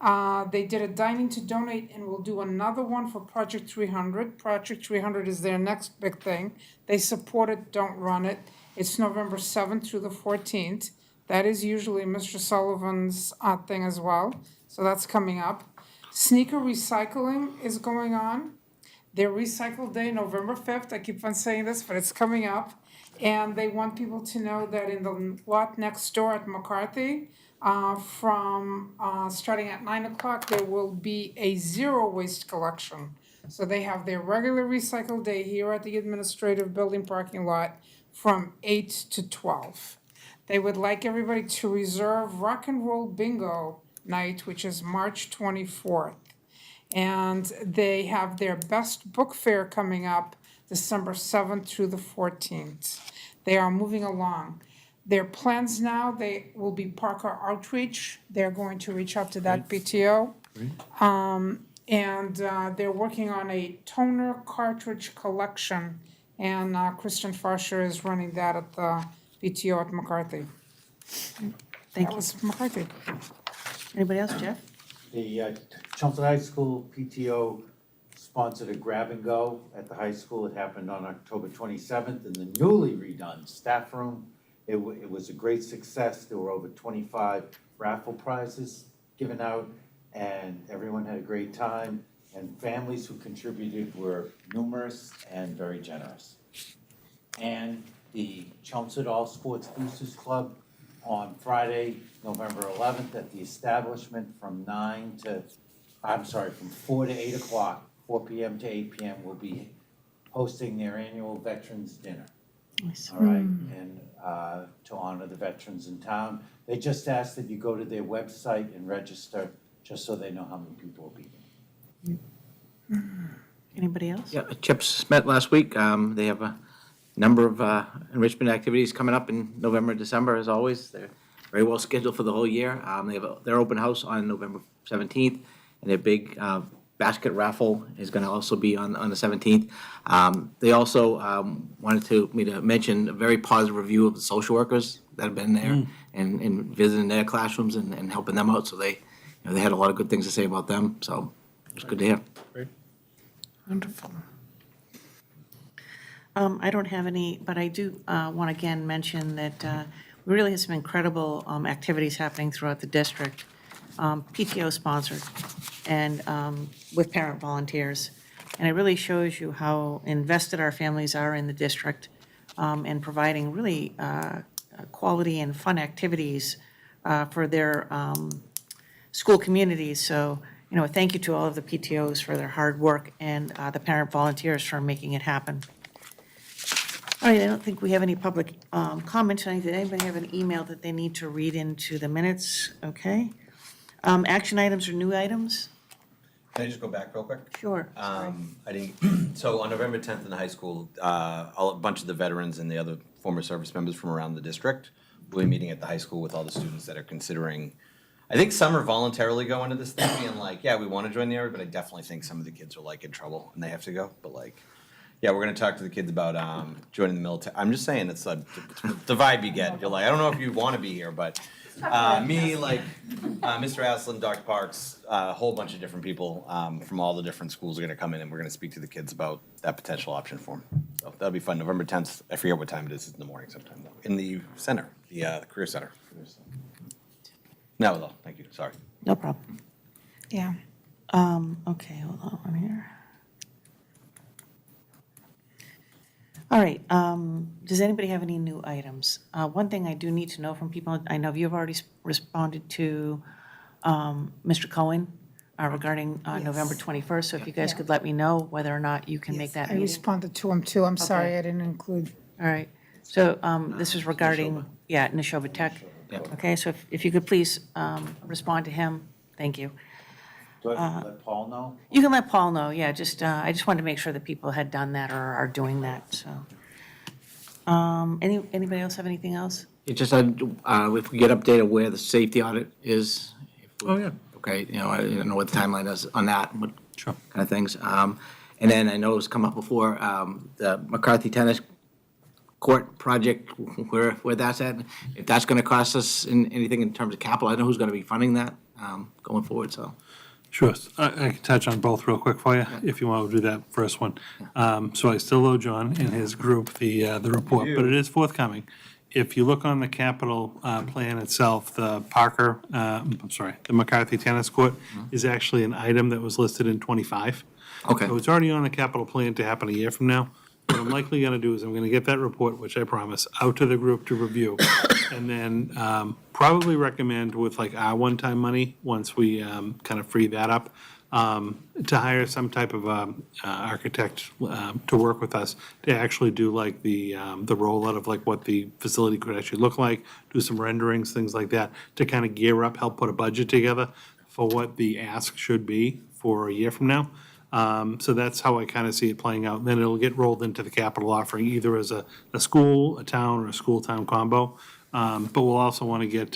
They did a dining to donate and we'll do another one for Project 300. Project 300 is their next big thing. They support it, don't run it. It's November 7th through the 14th. That is usually Mr. Sullivan's thing as well. So that's coming up. Sneaker recycling is going on. Their recycle day, November 5th. I keep on saying this, but it's coming up. And they want people to know that in the lot next door at McCarthy, from starting at 9 o'clock, there will be a zero waste collection. So they have their regular recycle day here at the administrative building parking lot from 8 to 12. They would like everybody to reserve Rock and Roll Bingo Night, which is March 24th. And they have their Best Book Fair coming up December 7th through the 14th. They are moving along. Their plans now, they will be Parker Outreach. They're going to reach out to that PTO. And they're working on a toner cartridge collection. And Kristen Farsher is running that at the PTO at McCarthy. Thank That you. was McCarthy. Anybody else, Jeff? The Chelmsford High School PTO sponsored a grab and go at the high school. It happened on October 27th in the newly redone staff room. It was a great success. There were over 25 raffle prizes given out, and everyone had a great time. And families who contributed were numerous and very generous. And the Chelmsford All Sports Boosters Club on Friday, November 11th at the establishment from 4 to 8 o'clock, 4 p.m. to 8 p.m. will be hosting their annual Veterans Dinner. Nice. All right, and to honor the veterans in town. They just asked that you go to their website and register, just so they know how many people will be there. Anybody else? Yeah, CHIPS met last week. They have a number of enrichment activities coming up in November and December, as always. They're very well scheduled for the whole year. They have their open house on November 17th, and their big basket raffle is going to also be on the 17th. They also wanted me to mention a very positive review of the social workers that have been there and visiting their classrooms and helping them out. So they had a lot of good things to say about them. So it was good to hear. Wonderful. I don't have any, but I do want to again mention that we really have some incredible activities happening throughout the district, PTO sponsored, and with parent volunteers. And it really shows you how invested our families are in the district and providing really quality and fun activities for their school communities. So, thank you to all of the PTOs for their hard work and the parent volunteers for making it happen. All right, I don't think we have any public comments. Did anybody have an email that they need to read into the minutes? Okay. Action items or new items? Can I just go back real quick? Sure. I didn't, so on November 10th in the high school, a bunch of the veterans and the other former service members from around the district will be meeting at the high school with all the students that are considering, I think some are voluntarily going to this thing being like, yeah, we want to join the Army, but I definitely think some of the kids are like in trouble and they have to go, but like, yeah, we're gonna talk to the kids about joining the military. I'm just saying, it's the vibe you get. You're like, I don't know if you want to be here, but me, like Mr. Aslan, Dr. Parks, a whole bunch of different people from all the different schools are gonna come in, and we're gonna speak to the kids about that potential option for them. So that'll be fun. November 10th. I forget what time it is. It's in the morning sometime though. In the center, the career center. That was all. Thank you. Sorry. No problem. Yeah. Okay, hold on one here. All right, does anybody have any new items? One thing I do need to know from people, I know you've already responded to Mr. Cohen regarding November 21st, so if you guys could let me know whether or not you can make that I meeting. responded to him too. I'm sorry Okay. I didn't include. All right, so this is regarding, Neshoba Tech. Okay, so if you could please respond to him, thank you. Do I have to let Paul know? You can let Paul know, yeah, just, I just wanted to make sure that people had done that or are doing that, so. Anybody else have anything else? It just, if we get updated where the safety audit is. Oh, yeah. Okay, I don't know what the timeline is on that, what Sure. kind of things. And then I know it's come up before, the McCarthy Tennis Court project, where that's at. If that's gonna cost us anything in terms of capital, I know who's gonna be funding that going forward, so. Sure. I can touch on both real quick for you, if you want to do that first one. So I still owe John and his group the report, but it is forthcoming. If you look on the capital plan itself, the the McCarthy Tennis Court is actually an item that was listed in 25. Okay. So it's already on the capital plan to happen a year from now. What I'm likely going to do is I'm going to get that report, which I promise, out to the group to review. And then probably recommend with like our one-time money, once we kind of free that up, to hire some type of architect to work with us to actually do like the rollout of like what the facility could actually look like, do some renderings, things like that, to kind of gear up, help put a budget together for what the ask should be for a year from now. So that's how I kind of see it playing out. Then it'll get rolled into the capital offering, either as a school, a town, or a school-town combo. But we'll also want to get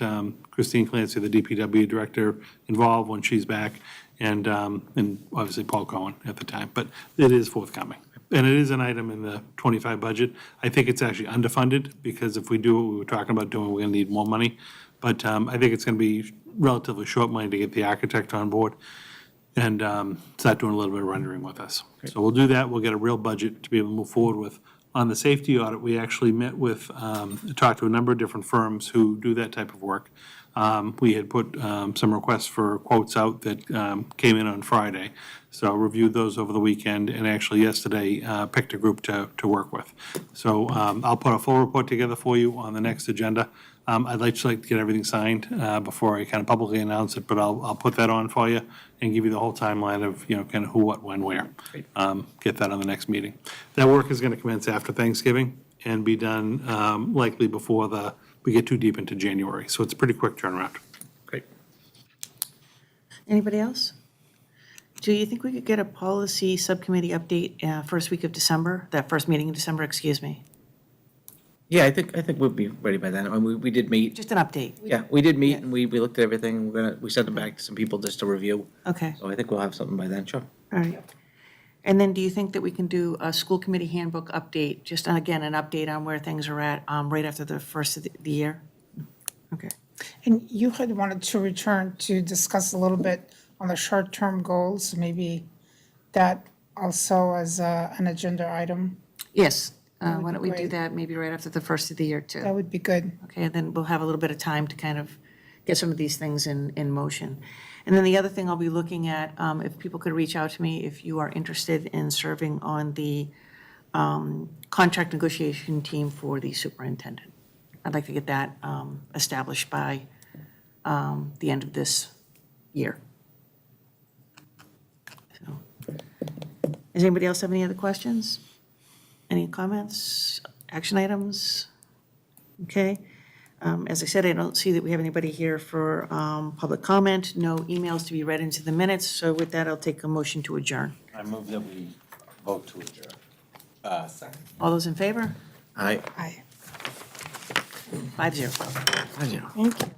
Christine Clancy, the DPW director, involved when she's back, and obviously Paul Cohen at the time. But it is forthcoming. And it is an item in the 25 budget. I think it's actually underfunded, because if we do what we were talking about doing, we're going to need more money. But I think it's going to be relatively short money to get the architect on board and start doing a little bit of rendering with us. So we'll do that. We'll get a real budget to be able to move forward with. On the safety audit, we actually met with, talked to a number of different firms who do that type of work. We had put some requests for quotes out that came in on Friday. So I reviewed those over the weekend, and actually yesterday picked a group to work with. So I'll put a full report together for you on the next agenda. I'd like to get everything signed before I kind of publicly announce it, but I'll put that on for you and give you the whole timeline of, kind of who, what, when, where. Get that on the next meeting. That work is going to commence after Thanksgiving and be done likely before we get too deep into January. So it's a pretty quick turnaround. Great. Anybody else? Do you think we could get a policy subcommittee update first week of December, that first meeting in December, excuse me? Yeah, I think we'll be ready by then. I mean, we did meet. Just an update. Yeah, we did meet and we looked at everything. We sent them back to some people just to review. Okay, So I think we'll have something by then, sure. all right. And then do you think that we can do a school committee handbook update, just again, an update on where things are at right after the first of the year? Okay. And you had wanted to return to discuss a little bit on the short-term goals, maybe that also as an agenda item. Yes, That would why be don't we do great. that maybe right after the first of the year too? That would be good. Okay, and then we'll have a little bit of time to kind of get some of these things in motion. And then the other thing I'll be looking at, if people could reach out to me, if you are interested in serving on the contract negotiation team for the superintendent. I'd like to get that established by the end of this year. So, does anybody else have any other questions? Any comments, action items? Okay. As I said, I don't see that we have anybody here for public comment, no emails to be read into the minutes. So with that, I'll take a motion to adjourn. I move that we vote to adjourn. Second. All those in favor? Aye. Aye. 5-0. Thank you. Thank you.